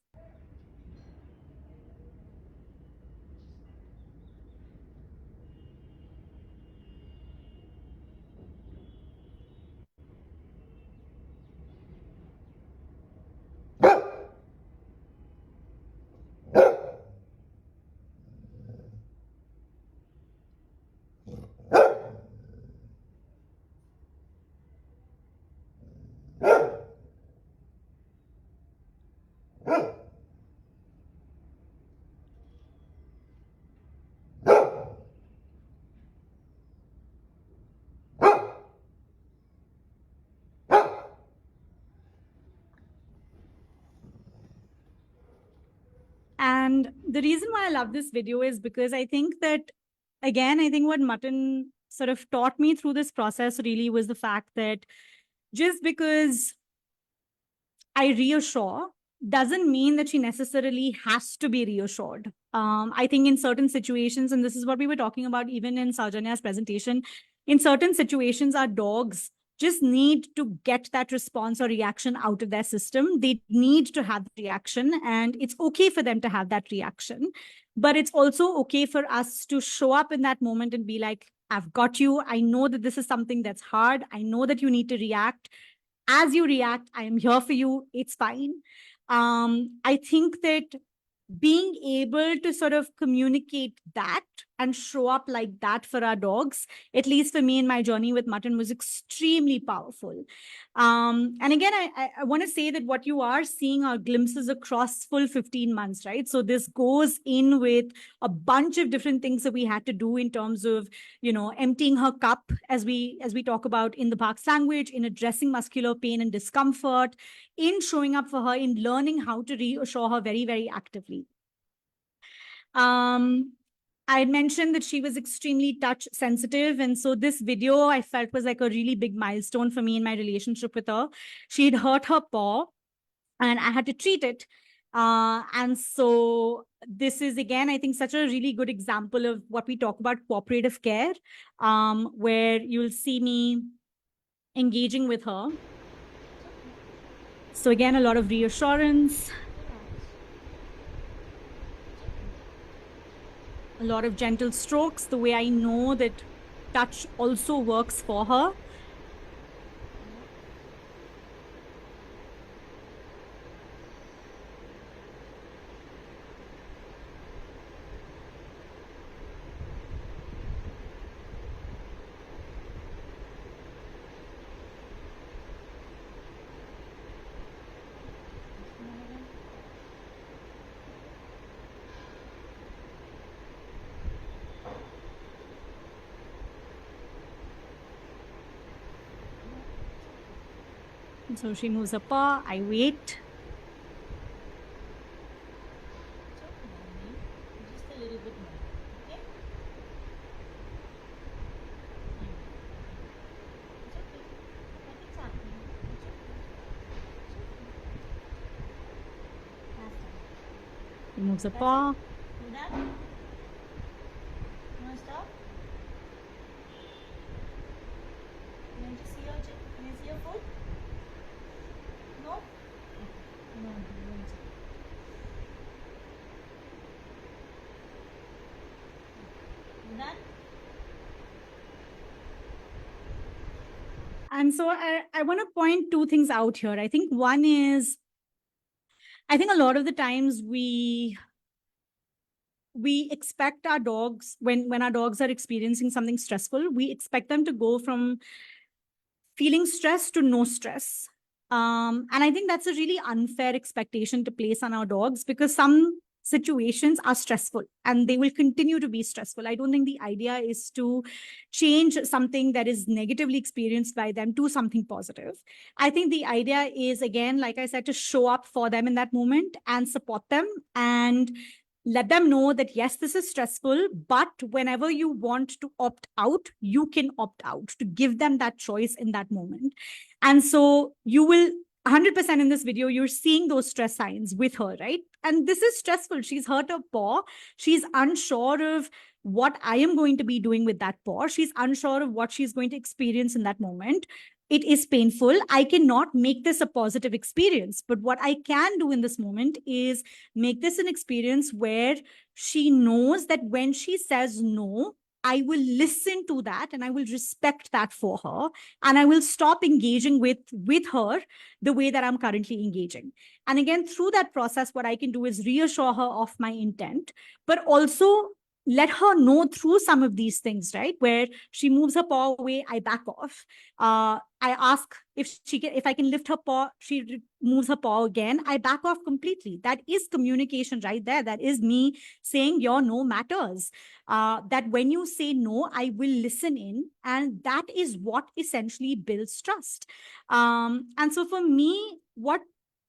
S2: And the reason why I love this video is because I think that, again, I think what Mutton sort of taught me through this process really was the fact that just because I reassure doesn't mean that she necessarily has to be reassured. I think in certain situations, and this is what we were talking about even in Saujanya's presentation, in certain situations, our dogs just need to get that response or reaction out of their system. They need to have the reaction, and it's okay for them to have that reaction. But it's also okay for us to show up in that moment and be like, I've got you. I know that this is something that's hard. I know that you need to react. As you react, I am here for you. It's fine. I think that being able to sort of communicate that and show up like that for our dogs, at least for me in my journey with Mutton, was extremely powerful. And again, I want to say that what you are seeing are glimpses across full 15 months, right? So this goes in with a bunch of different things that we had to do in terms of, emptying her cup, as we talk about in the BHARCS language, in addressing muscular pain and discomfort, in showing up for her, in learning how to reassure her very, very actively. I mentioned that she was extremely touch sensitive. And so this video I felt was like a really big milestone for me in my relationship with her. She'd hurt her paw and I had to treat it. And so this is, again, I think such a really good example of what we talk about cooperative care, where you'll see me engaging with her. So again, a lot of reassurance, a lot of gentle strokes, the way I know that touch also works for her. So she moves her paw, I wait.
S7: Just a little bit more, okay? It's okay. Nothing's happening. It's okay. Last time.
S2: She moves her paw.
S7: Do that. You want to stop? Can you see your can you see your foot? No? Okay. No, you won't see. You done?
S2: And so I want to point two things out here. I think one is, I think a lot of the times we expect our dogs, when our dogs are experiencing something stressful, we expect them to go from feeling stress to no stress. And I think that's a really unfair expectation to place on our dogs, because some situations are stressful and they will continue to be stressful. I don't think the idea is to change something that is negatively experienced by them to something positive. I think the idea is, again, like I said, to show up for them in that moment and support them and let them know that, yes, this is stressful, but whenever you want to opt out, you can opt out, to give them that choice in that moment. And so you will 100% in this video, you're seeing those stress signs with her, right? And this is stressful. She's hurt her paw. She's unsure of what I am going to be doing with that paw. She's unsure of what she's going to experience in that moment. It is painful. I cannot make this a positive experience. But what I can do in this moment is make this an experience where she knows that when she says no, I will listen to that and I will respect that for her. And I will stop engaging with her the way that I'm currently engaging. And again, through that process, what I can do is reassure her of my intent, but also let her know through some of these things, right? Where she moves her paw away, I back off. I ask if I can lift her paw, she moves her paw again, I back off completely. That is communication right there. That is me saying your no matters. That when you say no, I will listen in. And that is what essentially builds trust. And so for me, what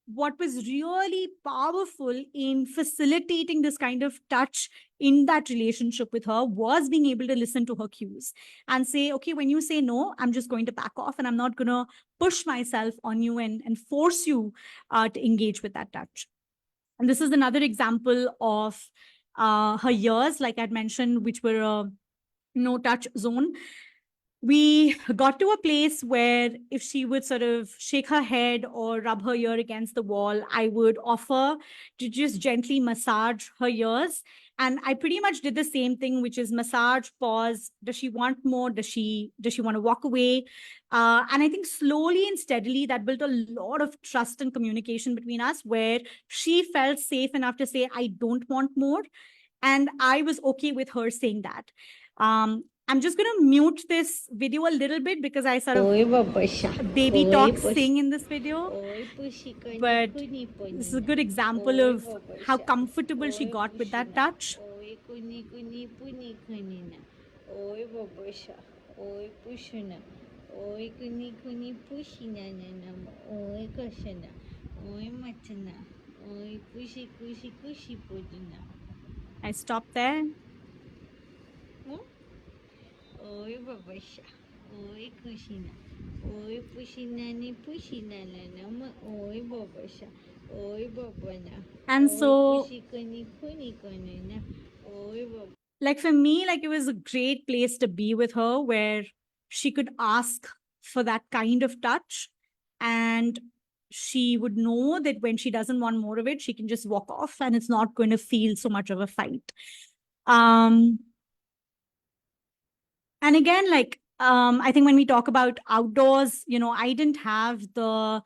S2: what was really powerful in facilitating this kind of touch in that relationship with her was being able to listen to her cues and say, okay, when you say no, I'm just going to back off and I'm not going to push myself on you and force you to engage with that touch. And this is another example of her years, like I'd mentioned, which were a no touch zone. We got to a place where if she would sort of shake her head or rub her ear against the wall, I would offer to just gently massage her ears. And I pretty much did the same thing, which is massage, pause. Does she want more? Does she want to walk away? And I think slowly and steadily that built a lot of trust and communication between us, where she felt safe enough to say, I don't want more. And I was okay with her saying that. I'm just going to mute this video a little bit because I sort of baby talk sing in this video. But this is a good example of how comfortable she got with that touch. I stop there.
S8: Oi, babasha. Oi, kushina. Oi, pushina pushina nama. Oi, babasha. Oi, babana.
S2: And so,
S8: Oi,
S2: like for me, like it was a great place to be with her, where she could ask for that kind of touch, and she would know that when she doesn't want more of it, she can just walk off and it's not going to feel so much of a fight. And again, like, I think when we talk about outdoors, I didn't have the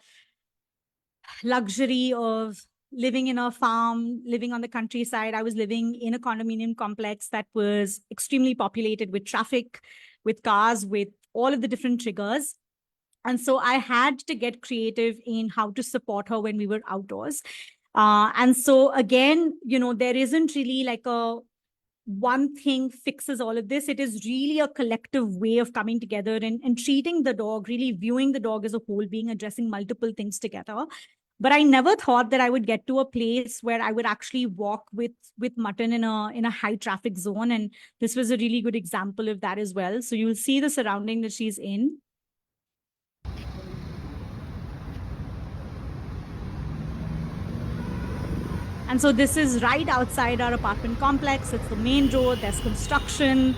S2: luxury of living in a farm, living on the countryside. I was living in a condominium complex that was extremely populated with traffic, with cars, with all of the different triggers. And so I had to get creative in how to support her when we were outdoors. And so again, there isn't really like a one thing fixes all of this. It is really a collective way of coming together and treating the dog, really viewing the dog as a whole being, addressing multiple things together. But I never thought that I would get to a place where I would actually walk with Mutton in a high traffic zone. And this was a really good example of that as well. So you'll see the surrounding that she's in. And so this is right outside our apartment complex. It's the main road. There's construction.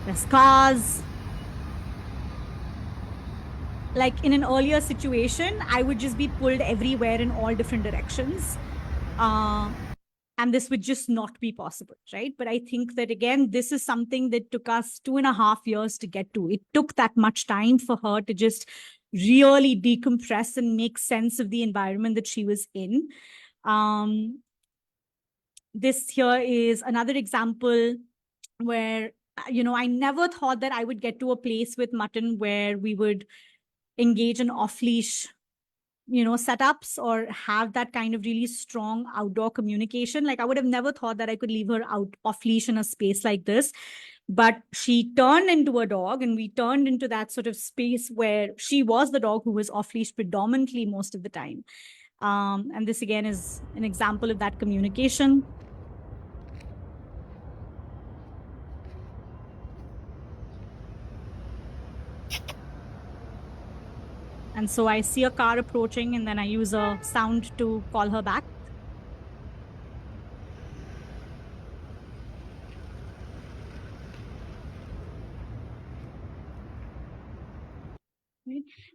S2: There's cars. Like in an earlier situation, I would just be pulled everywhere in all different directions. And this would just not be possible, right? But I think that, again, this is something that took us 2.5 years to get to. It took that much time for her to just really decompress and make sense of the environment that she was in. This here is another example where, I never thought that I would get to a place with Mutton where we would engage in off-leash, setups or have that kind of really strong outdoor communication. Like I would have never thought that I could leave her out off-leash in a space like this. But she turned into a dog, and we turned into that sort of space where she was the dog who was off-leash predominantly most of the time. And this again is an example of that communication. And so I see a car approaching, and then I use a sound to call her back.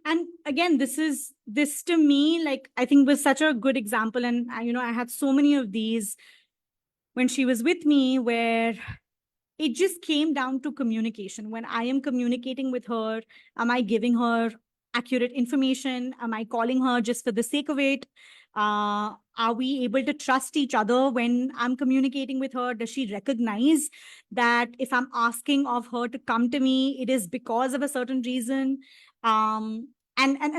S2: And again, this to me, like, I think was such a good example. And I had so many of these when she was with me, where it just came down to communication. When I am communicating with her, am I giving her accurate information? Am I calling her just for the sake of it? Are we able to trust each other when I'm communicating with her? Does she recognize that if I'm asking of her to come to me, it is because of a certain reason? And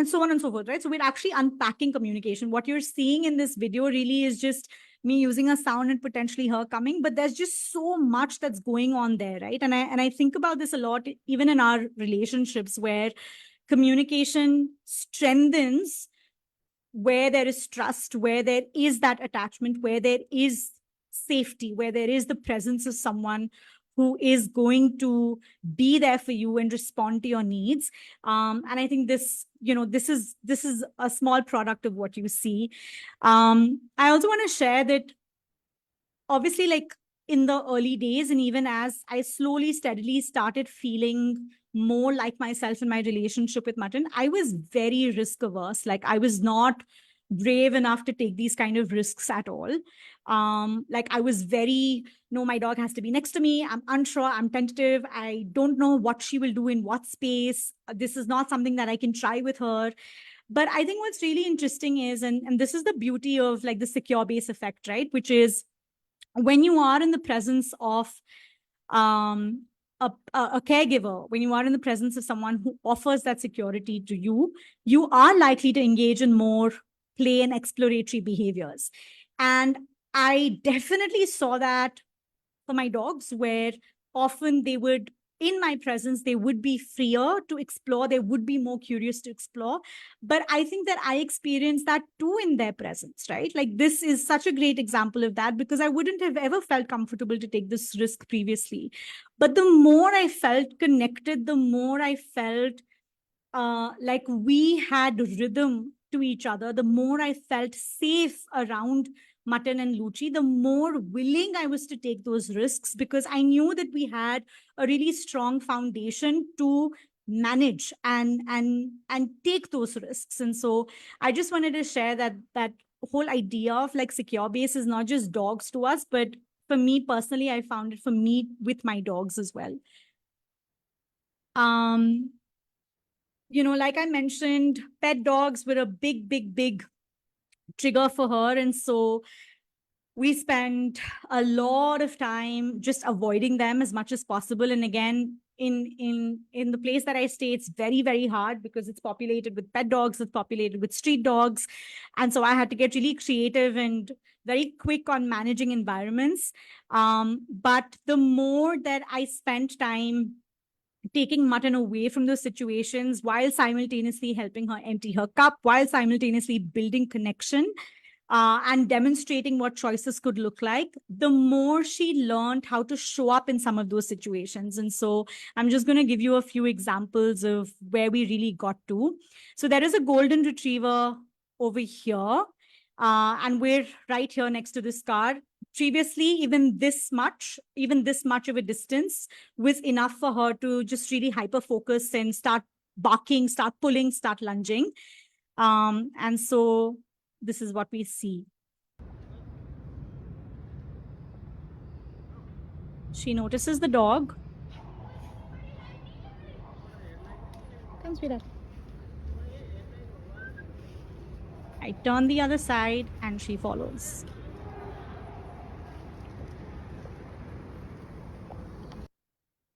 S2: so on and so forth, right? So we're actually unpacking communication. What you're seeing in this video really is just me using a sound and potentially her coming, but there's just so much that's going on there, right? And I think about this a lot, even in our relationships, where communication strengthens where there is trust, where there is that attachment, where there is safety, where there is the presence of someone who is going to be there for you and respond to your needs. And I think this, this is a small product of what you see. I also want to share that obviously, like in the early days, and even as I slowly, steadily started feeling more like myself in my relationship with Mutton, I was very risk averse. Like I was not brave enough to take these kind of risks at all. Like I was very, no, my dog has to be next to me. I'm unsure, I'm tentative. I don't know what she will do in what space. This is not something that I can try with her. But I think what's really interesting is, and this is the beauty of like the secure base effect, right? Which is when you are in the presence of a caregiver, when you are in the presence of someone who offers that security to you, you are likely to engage in more play and exploratory behaviors. And I definitely saw that for my dogs, where often they would, in my presence, they would be freer to explore. They would be more curious to explore. But I think that I experienced that too in their presence, right? Like this is such a great example of that, because I wouldn't have ever felt comfortable to take this risk previously. But the more I felt connected, the more I felt like we had rhythm to each other, the more I felt safe around Mutton and Luchi, the more willing I was to take those risks, because I knew that we had a really strong foundation to manage and take those risks. And so I just wanted to share that whole idea of like secure base is not just dogs to us, but for me personally, I found it for me with my dogs as well. Like I mentioned, pet dogs were a big trigger for her. And so we spent a lot of time just avoiding them as much as possible. And again, in the place that I stay, it's very hard because it's populated with pet dogs, it's populated with street dogs. And so I had to get really creative and very quick on managing environments. But the more that I spent time taking Mutton away from those situations while simultaneously helping her empty her cup, while simultaneously building connection and demonstrating what choices could look like, the more she learned how to show up in some of those situations. And so I'm just going to give you a few examples of where we really got to. So there is a golden retriever over here, and we're right here next to this car. Previously, even this much of a distance was enough for her to just really hyper focus and start barking, start pulling, start lunging. And so this is what we see. She notices the dog.
S3: Come, sweetheart.
S2: I turn the other side and she follows.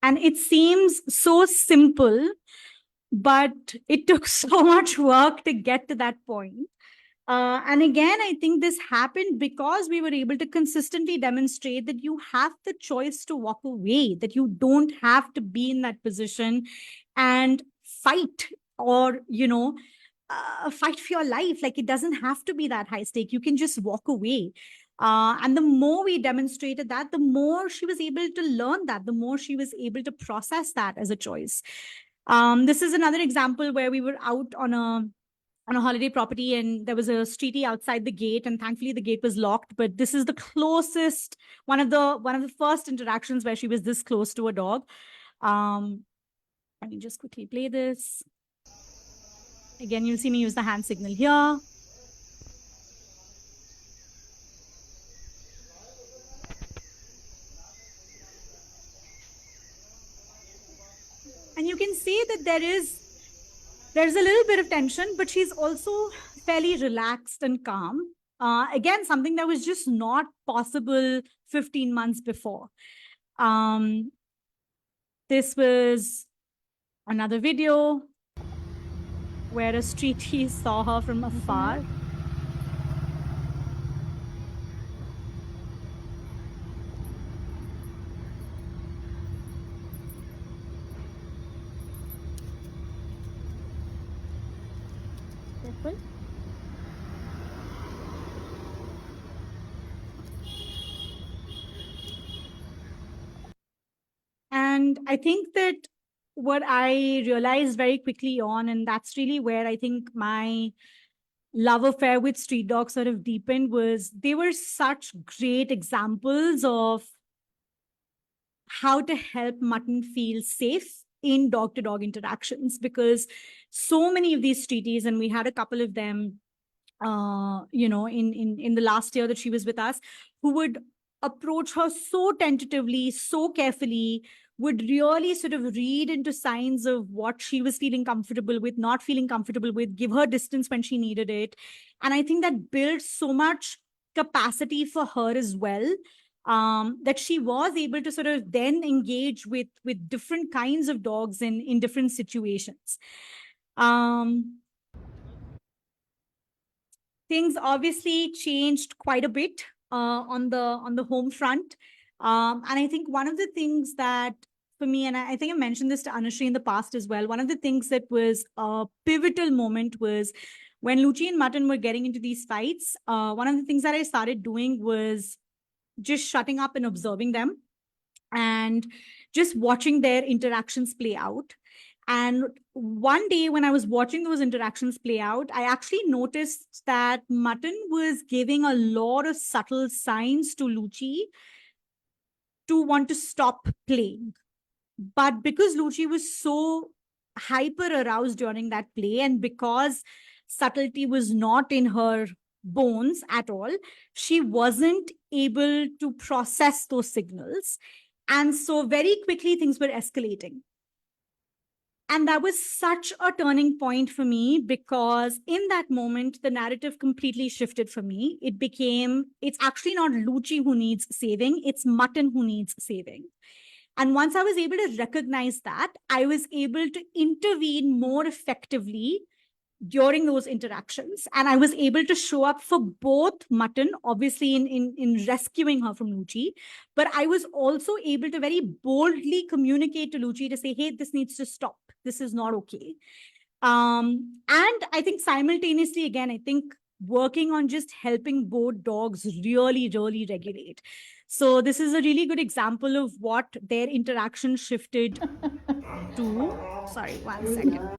S2: And it seems so simple, but it took so much work to get to that point. And again, I think this happened because we were able to consistently demonstrate that you have the choice to walk away, that you don't have to be in that position and fight or, fight for your life. Like it doesn't have to be that high stake. You can just walk away. And the more we demonstrated that, the more she was able to learn that, the more she was able to process that as a choice. This is another example where we were out on a holiday property and there was a streetie outside the gate, and thankfully the gate was locked. But this is the closest, one of the first interactions where she was this close to a dog. Let me just quickly play this. Again, you'll see me use the hand signal here. And you can see that there's a little bit of tension, but she's also fairly relaxed and calm. Again, something that was just not possible 15 months before. This was another video where a streetie saw her from afar. And I think that what I realized very quickly on, and that's really where I think my love affair with street dogs sort of deepened, was they were such great examples of how to help Mutton feel safe in dog-to-dog interactions, because so many of these streeties, and we had a couple of them, in the last year that she was with us, who would approach her so tentatively, so carefully, would really sort of read into signs of what she was feeling comfortable with, not feeling comfortable with, give her distance when she needed it. And I think that built so much capacity for her as well, that she was able to sort of then engage with different kinds of dogs in different situations. Things obviously changed quite a bit on the home front. And I think one of the things that for me, and I think I mentioned this to Anushree in the past as well, one of the things that was a pivotal moment was when Luchi and Mutton were getting into these fights. One of the things that I started doing was just shutting up and observing them and just watching their interactions play out. And one day when I was watching those interactions play out, I actually noticed that Mutton was giving a lot of subtle signs to Luchi to want to stop playing. But because Luchi was so hyper aroused during that play, and because subtlety was not in her bones at all, she wasn't able to process those signals. And so very quickly things were escalating. And that was such a turning point for me, because in that moment, the narrative completely shifted for me. It became, it's actually not Luchi who needs saving, it's Mutton who needs saving. And once I was able to recognize that, I was able to intervene more effectively during those interactions. And I was able to show up for both Mutton, obviously in rescuing her from Luchi, but I was also able to very boldly communicate to Luchi to say, hey, this needs to stop. This is not okay. And I think simultaneously, again, I think working on just helping both dogs really, really regulate. So this is a really good example of what their interaction shifted to. Sorry, 1 second.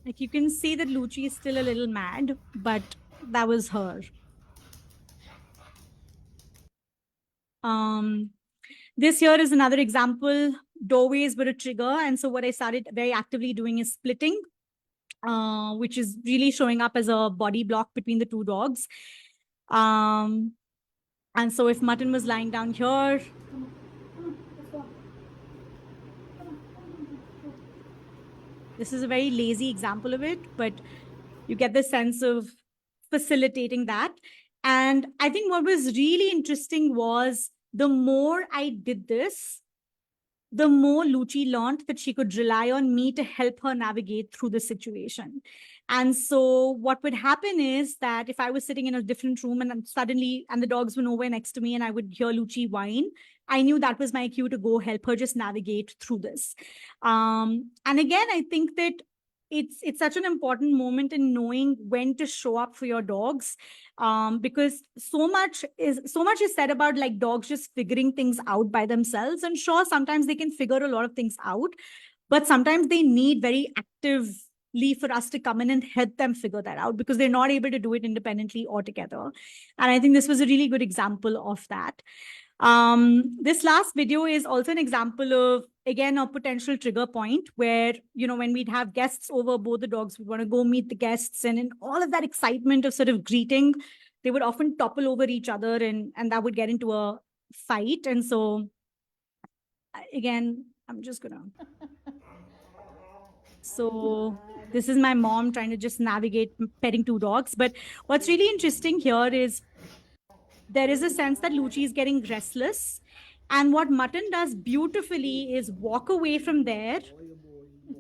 S2: Like you can see that Luchi is still a little mad, but that was her. This here is another example. Doorways were a trigger. And so what I started very actively doing is splitting, which is really showing up as a body block between the two dogs. And so if Mutton was lying down here, this is a very lazy example of it, but you get the sense of facilitating that. And I think what was really interesting was the more I did this, the more Luchi learned that she could rely on me to help her navigate through the situation. And so what would happen is that if I was sitting in a different room and the dogs were nowhere next to me and I would hear Luchi whine, I knew that was my cue to go help her just navigate through this. And again, I think that it's such an important moment in knowing when to show up for your dogs, because so much is said about like dogs just figuring things out by themselves. And sure, sometimes they can figure a lot of things out, but sometimes they need very actively for us to come in and help them figure that out because they're not able to do it independently or together. And I think this was a really good example of that. This last video is also an example of, again, a potential trigger point where, when we'd have guests over, both the dogs would want to go meet the guests, and in all of that excitement of sort of greeting, they would often topple over each other and that would get into a fight. And so again, I'm just gonna. So this is my mom trying to just navigate petting two dogs. But what's really interesting here is there is a sense that Luchi is getting restless. And what Mutton does beautifully is walk away from there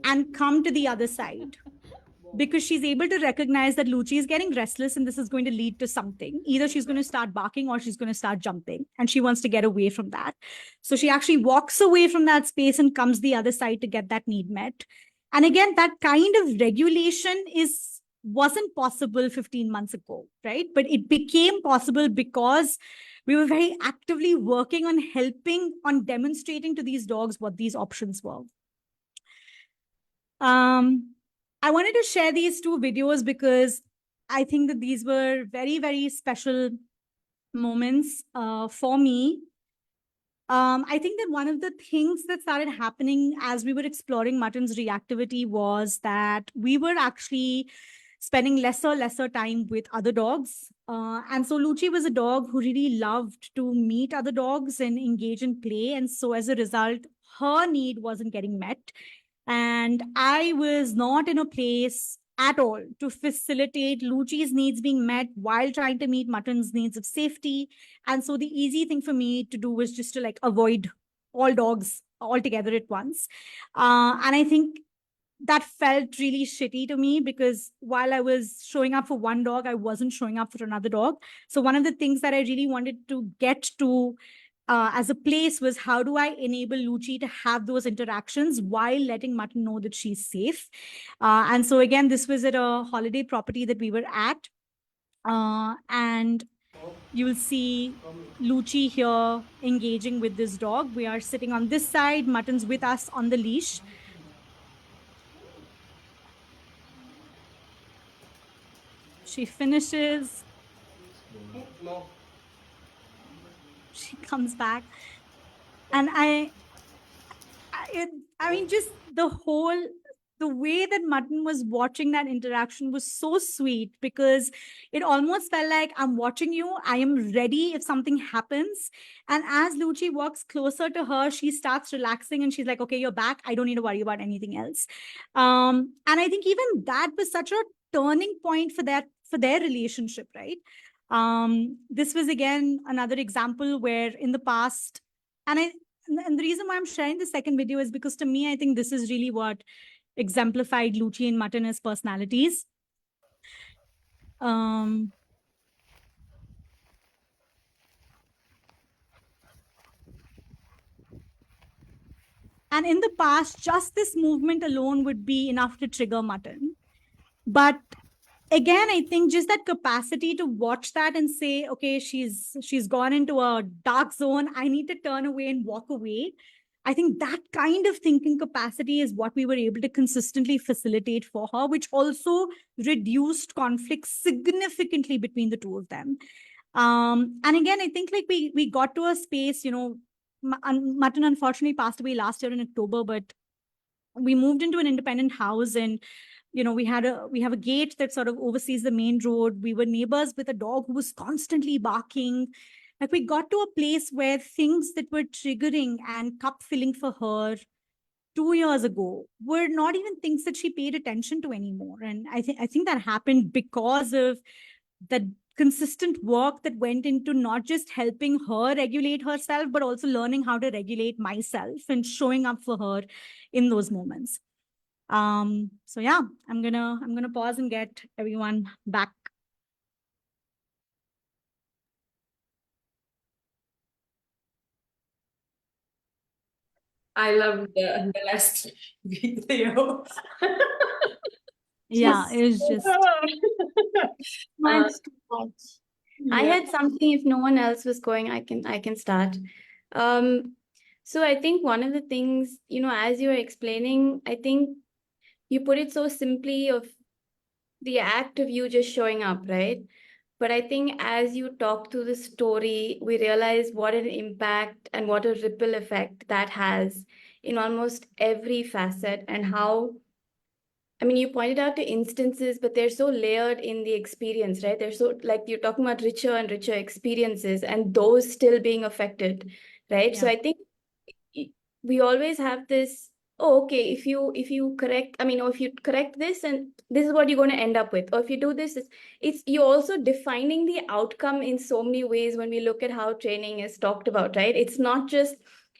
S2: and come to the other side. because she's able to recognize that Luchi is getting restless and this is going to lead to something. Either she's going to start barking or she's going to start jumping, and she wants to get away from that. So she actually walks away from that space and comes the other side to get that need met. And again, that kind of regulation wasn't possible 15 months ago, right? But it became possible because we were very actively working on helping, on demonstrating to these dogs what these options were. I wanted to share these two videos because I think that these were very, very special moments for me. I think that one of the things that started happening as we were exploring Mutton's reactivity was that we were actually spending lesser time with other dogs. And so Luchi was a dog who really loved to meet other dogs and engage in play. And so as a result, her need wasn't getting met. And I was not in a place at all to facilitate Luchi's needs being met while trying to meet Mutton's needs of safety. And so the easy thing for me to do was just to avoid all dogs altogether at once. And I think that felt really shitty to me because while I was showing up for one dog, I wasn't showing up for another dog. So one of the things that I really wanted to get to as a place was, how do I enable Luchi to have those interactions while letting Mutton know that she's safe? And so again, this was at a holiday property that we were at. And you will see Luchi here engaging with this dog. We are sitting on this side, Mutton's with us on the leash. She finishes. She comes back. And I mean, just the way that Mutton was watching that interaction was so sweet, because it almost felt like, I'm watching you, I am ready if something happens. And as Luchi walks closer to her, she starts relaxing and she's like, okay, you're back. I don't need to worry about anything else. And I think even that was such a turning point for their relationship, right? This was again another example where in the past, and the reason why I'm sharing the second video is because to me, I think this is really what exemplified Luchi and Mutton as personalities. And in the past, just this movement alone would be enough to trigger Mutton. But again, I think just that capacity to watch that and say, okay, she's gone into a dark zone, I need to turn away and walk away. I think that kind of thinking capacity is what we were able to consistently facilitate for her, which also reduced conflict significantly between the two of them. And again, I think we got to a space, Mutton unfortunately passed away last year in October, but we moved into an independent house, and we have a gate that sort of oversees the main road. We were neighbors with a dog who was constantly barking. Like, we got to a place where things that were triggering and cup filling for her 2 years ago were not even things that she paid attention to anymore. And I think that happened because of the consistent work that went into not just helping her regulate herself, but also learning how to regulate myself and showing up for her in those moments. So yeah, I'm gonna pause and get everyone back.
S5: I love the last video.
S2: Yeah, it was just
S6: Much too much. I
S5: Yeah.
S6: had something. If no one else was going, I can start. So I think one of the things, as you were explaining, I think you put it so simply, of the act of you just showing up, right? But I think as you talk through the story, we realize what an impact and what a ripple effect that has in almost every facet, and how, I mean, you pointed out to instances, but they're so layered in the experience, right? They're so, like, you're talking about richer and richer experiences, and those still being affected, right? So
S2: Yeah.
S6: I think we always have this, oh, okay, if you correct, I mean, or if you correct this, and this is what you're going to end up with, or if you do this, it's you're also defining the outcome in so many ways when we look at how training is talked about, right? It's not just,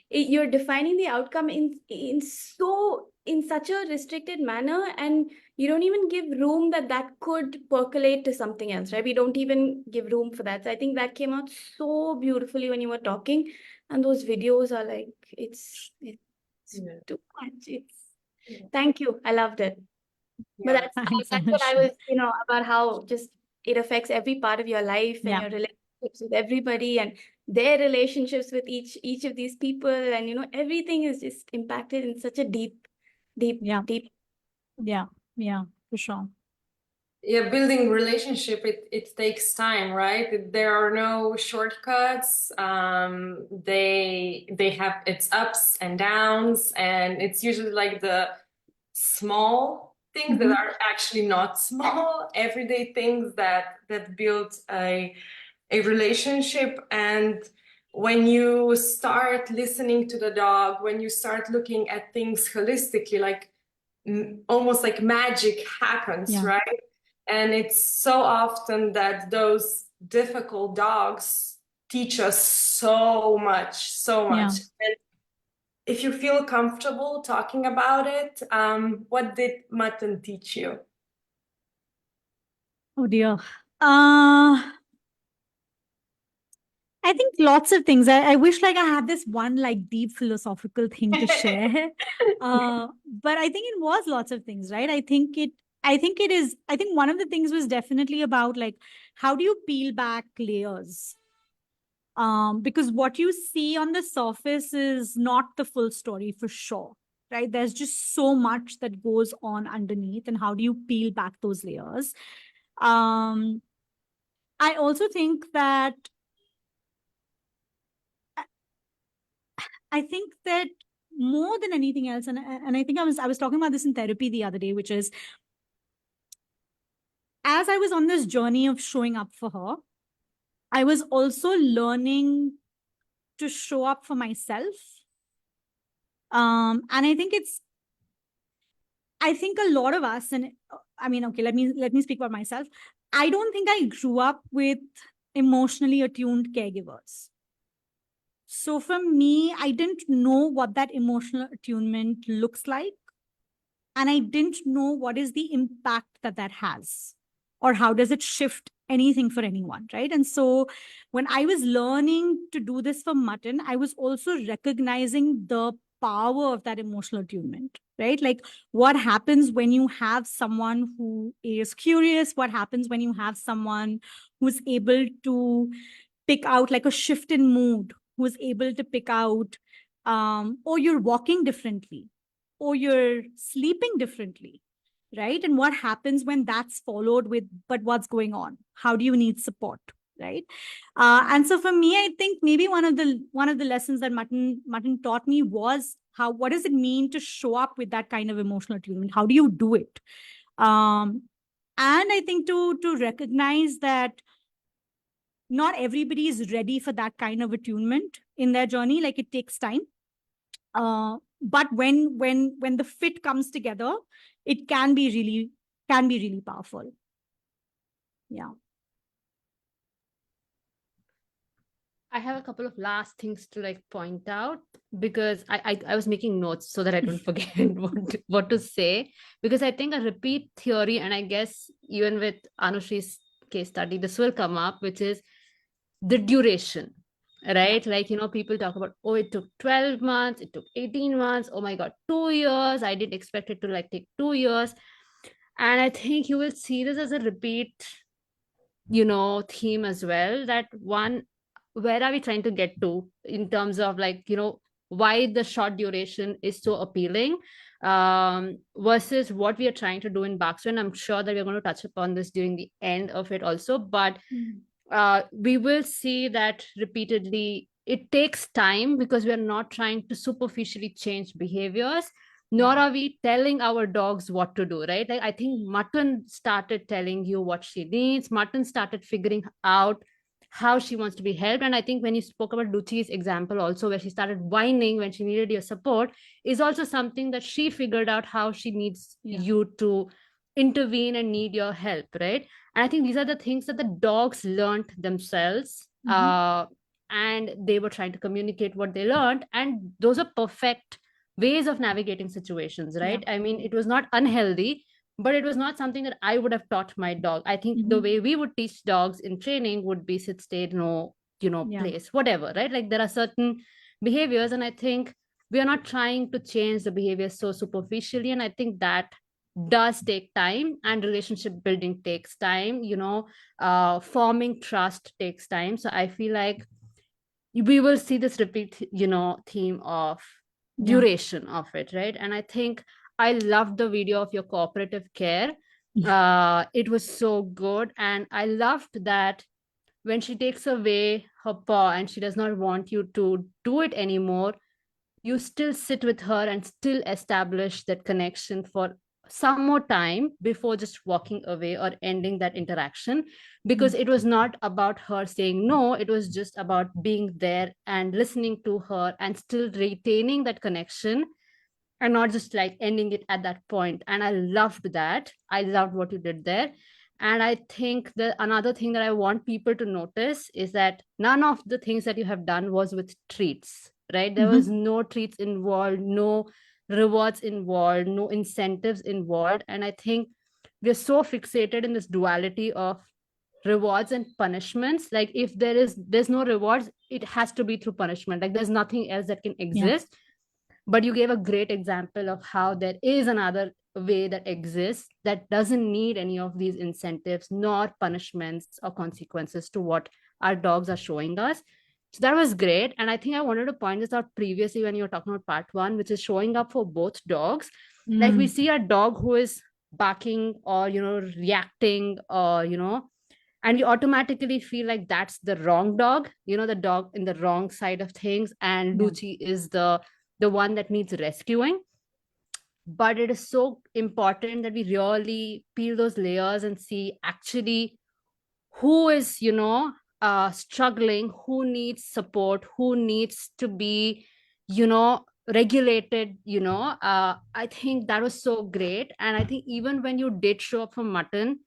S6: you're defining the outcome in such a restricted manner, and you don't even give room that could percolate to something else, right? We don't even give room for that. So I think that came out so beautifully when you were talking, and those videos are like, it's
S5: Yeah.
S6: too much.
S5: Yeah.
S6: Thank you. I loved it. But
S5: Yeah.
S2: Thanks,
S6: that's what I
S2: Anusha.
S6: was, about how just it affects every part of your life and
S2: Yeah.
S6: your relationships with everybody and their relationships with each of these people, and everything is just impacted in such a deep
S2: Yeah.
S6: deep.
S2: Yeah, for sure.
S5: Yeah, building relationship, it takes time, right? There are no shortcuts. They have its ups and downs, and it's usually like the small things that are actually not small, everyday things that build a relationship. And when you start listening to the dog, when you start looking at things holistically, like almost like magic happens,
S2: Yeah.
S5: right? And it's so often that those difficult dogs teach us so much, so
S2: Yeah.
S5: much. And if you feel comfortable talking about it, what did Mutton teach you?
S2: Oh dear. I think lots of things. I wish like I had this one like deep philosophical thing to share. But I think it was lots of things, right? I think one of the things was definitely about like how do you peel back layers? Because what you see on the surface is not the full story for sure, right? There's just so much that goes on underneath, and how do you peel back those layers? I also think that I think that more than anything else, and I think I was talking about this in therapy the other day, which is as I was on this journey of showing up for her, I was also learning to show up for myself. And I think a lot of us, and I mean, okay, let me speak about myself. I don't think I grew up with emotionally attuned caregivers. So for me, I didn't know what that emotional attunement looks like. And I didn't know what is the impact that has, or how does it shift anything for anyone, right? And so when I was learning to do this for Mutton, I was also recognizing the power of that emotional attunement, right? Like what happens when you have someone who is curious, what happens when you have someone who's able to pick out like a shift in mood, who's able to pick out, or you're walking differently, or you're sleeping differently, right? And what happens when that's followed with, but what's going on? How do you need support, right? And so for me, I think maybe one of the lessons that Mutton taught me was what does it mean to show up with that kind of emotional attunement? How do you do it? And I think to recognize that not everybody is ready for that kind of attunement in their journey. Like it takes time. But when the fit comes together, it can be really powerful. Yeah.
S4: I have a couple of last things to like point out, because I was making notes so that I don't forget what to say, because I think a repeat theory, and I guess even with Anushi's case study, this will come up, which is the duration, right? Like, people talk about, oh, it took 12 months, it took 18 months, oh my God, 2 years. I didn't expect it to like take 2 years. And I think you will see this as a repeat, theme as well. That one, where are we trying to get to in terms of like, why the short duration is so appealing, versus what we are trying to do in BHARCS. And I'm sure that we're going to touch upon this during the end of it also. But we will see that repeatedly it takes time, because we are not trying to superficially change behaviors, nor are we telling our dogs what to do, right? Like I think Mutton started telling you what she needs. Mutton started figuring out how she wants to be helped. And I think when you spoke about Luchi's example also, where she started whining when she needed your support, is also something that she figured out how she needs you to intervene and need your help, right? And I think these are the things that the dogs learned themselves. And they were trying to communicate what they learned. And those are perfect ways of navigating situations, right? I mean, it was not unhealthy, but it was not something that I would have taught my dog. I think the way we would teach dogs in training would be sit, stay, no,
S2: Yeah.
S4: place, whatever, right? Like there are certain behaviors, and I think we are not trying to change the behavior so superficially. And I think that does take time, and relationship building takes time, forming trust takes time. So I feel like we will see this repeat, theme of
S2: Yeah.
S4: duration of it, right? And I think I loved the video of your cooperative care. It was so good, and I loved that when she takes away her paw and she does not want you to do it anymore, you still sit with her and still establish that connection for some more time before just walking away or ending that interaction, because it was not about her saying no, it was just about being there and listening to her and still retaining that connection, and not just like ending it at that point. And I loved that. I loved what you did there. And I think that another thing that I want people to notice is that none of the things that you have done was with treats, right? There was no treats involved, no rewards involved, no incentives involved. And I think we're so fixated in this duality of rewards and punishments. Like if there's no rewards, it has to be through punishment. Like there's nothing else that can exist. But you gave a great example of how there is another way that exists that doesn't need any of these incentives nor punishments or consequences to what our dogs are showing us. So that was great. And I think I wanted to point this out previously when you were talking about part one, which is showing up for both dogs. Like we see a dog who is barking or reacting, or and you automatically feel like that's the wrong dog, the dog in the wrong side of things, and Lucy is the one that needs rescuing. But it is so important that we really peel those layers and see actually who is struggling, who needs support, who needs to be regulated. I think that was so great. And I think even when you did show up for Mutton,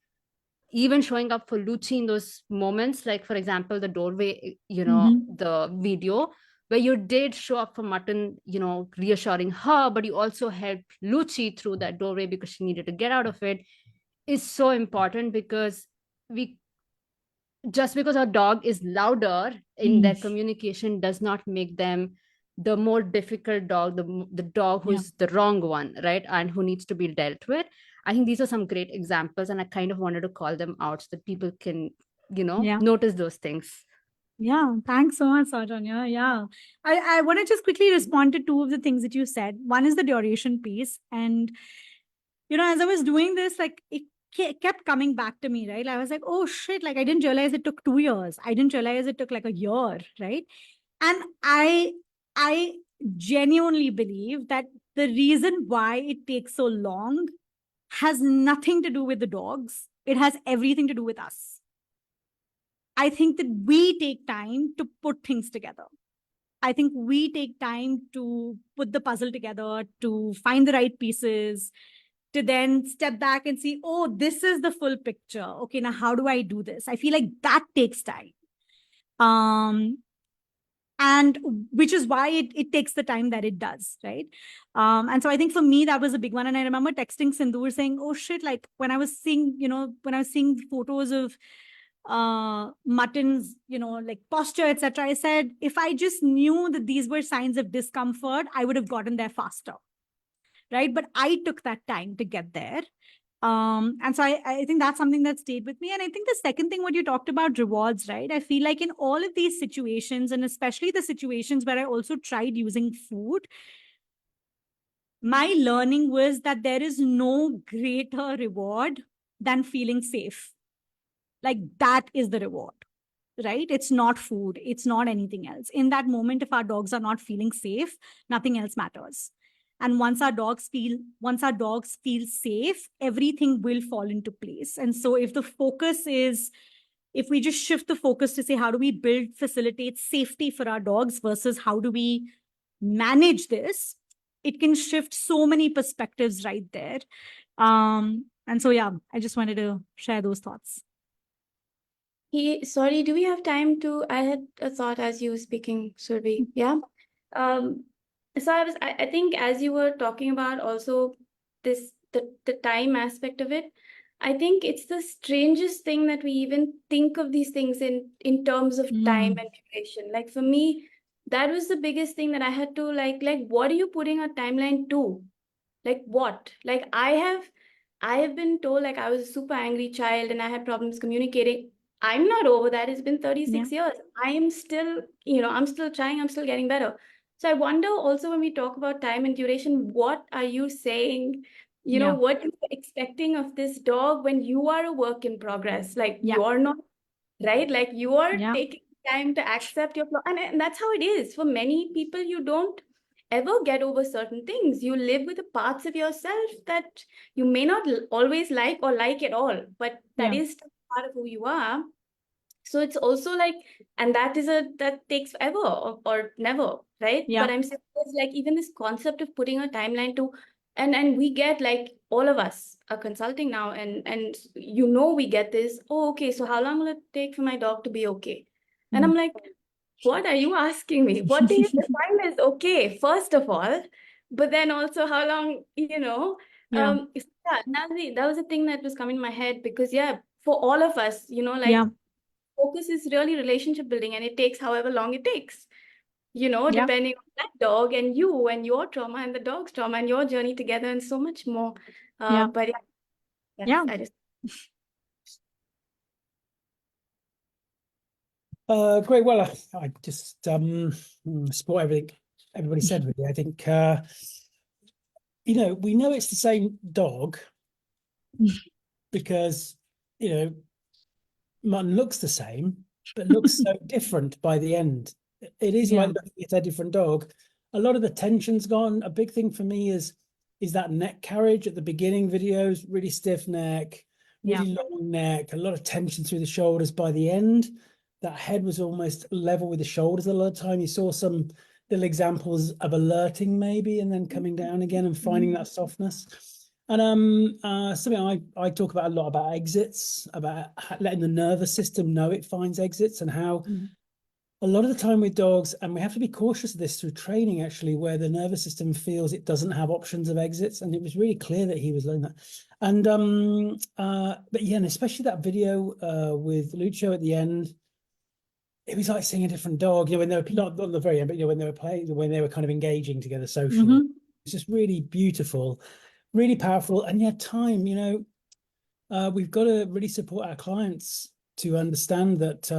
S4: even showing up for Lucy in those moments, like for example the doorway, the video where you did show up for Mutton, reassuring her, but you also helped Lucy through that doorway because she needed to get out of it, is so important. Because just because our dog is louder in their communication does not make them the more difficult dog, the dog who's the wrong one, right? And who needs to be dealt with. I think these are some great examples, and I kind of wanted to call them out so that people can, notice those things.
S2: Yeah, thanks so much, Sarjanya. Yeah, I want to just quickly respond to two of the things that you said. One is the duration piece. And, as I was doing this, like it kept coming back to me, right? I was like, oh shit, like I didn't realize it took 2 years. I didn't realize it took like a year, right? And I genuinely believe that the reason why it takes so long has nothing to do with the dogs. It has everything to do with us. I think that we take time to put things together. I think we take time to put the puzzle together, to find the right pieces, to then step back and see, oh, this is the full picture. Okay, now how do I do this? I feel like that takes time. And which is why it takes the time that it does, right? And so I think for me, that was a big one. And I remember texting Sindoor saying, oh shit, like when I was seeing, when I was seeing photos of Mutton's, like posture, etc., I said, if I just knew that these were signs of discomfort, I would have gotten there faster, right? But I took that time to get there. And so I think that's something that stayed with me. And I think the second thing, what you talked about, rewards, right? I feel like in all of these situations, and especially the situations where I also tried using food, my learning was that there is no greater reward than feeling safe. Like that is the reward, right? It's not food. It's not anything else. In that moment, if our dogs are not feeling safe, nothing else matters. And once our dogs feel safe, everything will fall into place. And so if we just shift the focus to say, how do we facilitate safety for our dogs versus how do we manage this, it can shift so many perspectives right there. And so, yeah, I just wanted to share those thoughts.
S6: Sorry, do we have time to? I had a thought as you were speaking, Surabhi. Yeah. So I think as you were talking about also this the time aspect of it. I think it's the strangest thing that we even think of these things in terms of time and duration. Like for me, that was the biggest thing that I had to like, what are you putting a timeline to? Like what? Like I have been told like I was a super angry child and I had problems communicating. I'm not over that. It's been 36 years. I am still, I'm still trying, I'm still getting better. So I wonder also when we talk about time and duration, what are you saying? What you're expecting of this dog when you are a work in progress? Like you're not, right? Like you are taking time to accept your flaw. And that's how it is. For many people, you don't ever get over certain things. You live with the parts of yourself that you may not always like or like at all, but that is still part of who you are. So it's also like, and that takes forever or never, right? But I'm saying it's like even this concept of putting a timeline to, and we get like all of us are consulting now, and we get this. Oh, okay. So how long will it take for my dog to be okay? And I'm like, what are you asking me? What do you define as okay, first of all? But then also how long, that was the thing that was coming in my head because for all of us, focus is really relationship building and it takes however long it takes, depending on that dog and you and your trauma and the dog's trauma and your journey together and so much more. But I just
S1: Great. Well, I just support everything everybody said, really. I think we know it's the same dog because Mutton looks the same, but looks so different by the end. It is like it's a different dog. A lot of the tension's gone. A big thing for me is that neck carriage at the beginning videos, really stiff neck, really long neck, a lot of tension through the shoulders. By the end, that head was almost level with the shoulders a lot of time. You saw some little examples of alerting maybe, and then coming down again and finding that softness. And something I talk about a lot about exits, about letting the nervous system know it finds exits, and how a lot of the time with dogs, and we have to be cautious of this through training actually, where the nervous system feels it doesn't have options of exits, and it was really clear that he was learning that. And but yeah, and especially that video with Lucio at the end, it was like seeing a different dog. When they were not at the very end, but when they were playing, when they were kind of engaging together socially, it's just really beautiful. Really powerful. And time, we've got to really support our clients to understand that,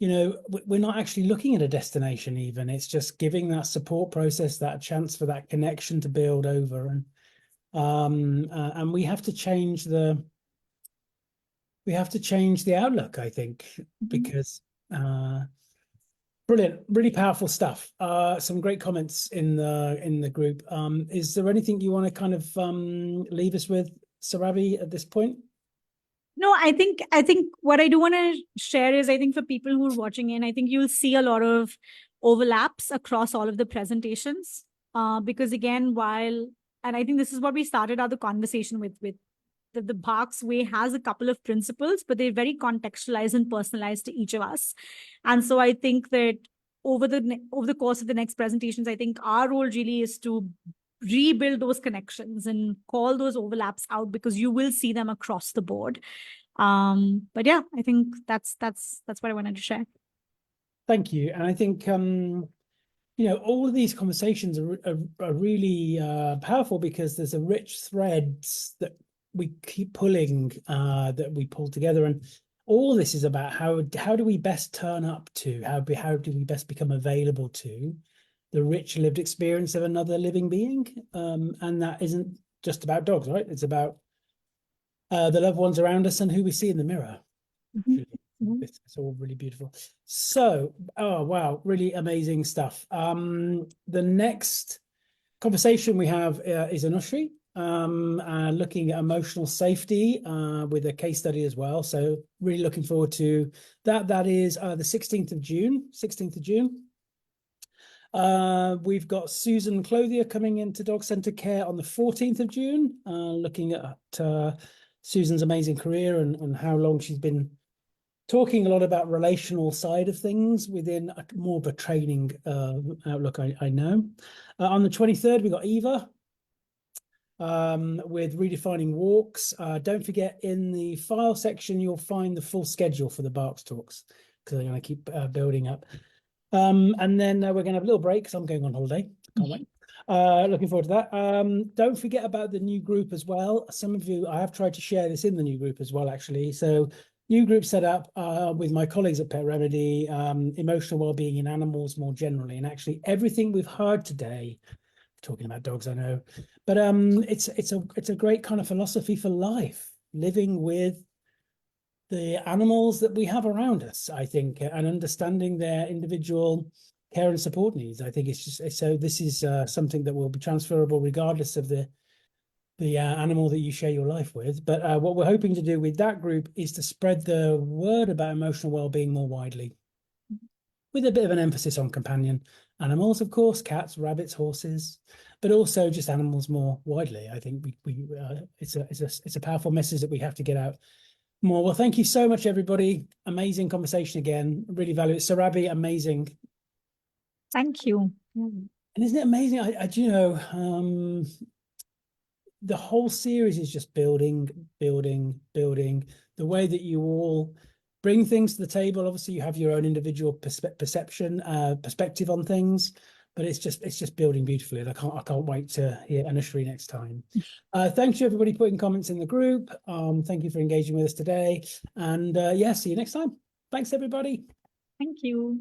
S1: we're not actually looking at a destination even. It's just giving that support process, that chance for that connection to build over. And we have to change the outlook, I think, because brilliant, really powerful stuff. Some great comments in the group. Is there anything you want to kind of leave us with, Surabhi, at this point?
S2: No, I think what I do want to share is, I think for people who are watching in, I think you'll see a lot of overlaps across all of the presentations. Because again, and I think this is what we started out the conversation with the BHARCS way has a couple of principles, but they're very contextualized and personalized to each of us. And so I think that over the course of the next presentations, I think our role really is to rebuild those connections and call those overlaps out, because you will see them across the board. But yeah, I think that's what I wanted to share.
S1: Thank you. And I think all of these conversations are really powerful, because there's a rich threads that we keep pulling, that we pull together, and all this is about how do we best turn up to, how do we best become available to the rich lived experience of another living being, and that isn't just about dogs, right? It's about the loved ones around us and who we see in the mirror. It's all really beautiful. So, oh wow, really amazing stuff. The next conversation we have is Anushri, looking at emotional safety with a case study as well. So really looking forward to that. That is the 16th of June. We've got Susan Clothier coming into Dog Centre Care on the 14th of June, looking at Susan's amazing career and how long she's been talking a lot about relational side of things within more of a training outlook, I know. On the 23rd, we got Eva. with redefining walks. Don't forget, in the file section, you'll find the full schedule for the BHARCS talks, because they're going to keep building up. And then we're going to have a little break because I'm going on holiday. Can't wait. Looking forward to that. Don't forget about the new group as well. Some of you, I have tried to share this in the new group as well, actually. So new group set up with my colleagues at Pet Remedy, emotional well-being in animals more generally. And actually everything we've heard today, talking about dogs, I know, but it's a great kind of philosophy for life, living with the animals that we have around us, I think, and understanding their individual care and support needs. I think it's just, so this is something that will be transferable regardless of the animal that you share your life with. But what we're hoping to do with that group is to spread the word about emotional well-being more widely, with a bit of an emphasis on companion animals, of course, cats, rabbits, horses, but also just animals more widely. I think it's a powerful message that we have to get out more. Well, thank you so much, everybody. Amazing conversation again. Really value it. Surabhi, amazing.
S2: Thank you.
S1: And isn't it amazing? I do, you know, the whole series is just building. The way that you all bring things to the table. Obviously, you have your own individual perspective on things, but it's just building beautifully. And I can't wait to hear Anushree next time. Thank you, everybody, putting comments in the group. Thank you for engaging with us today. And yeah, see you next time. Thanks, everybody.
S2: Thank you.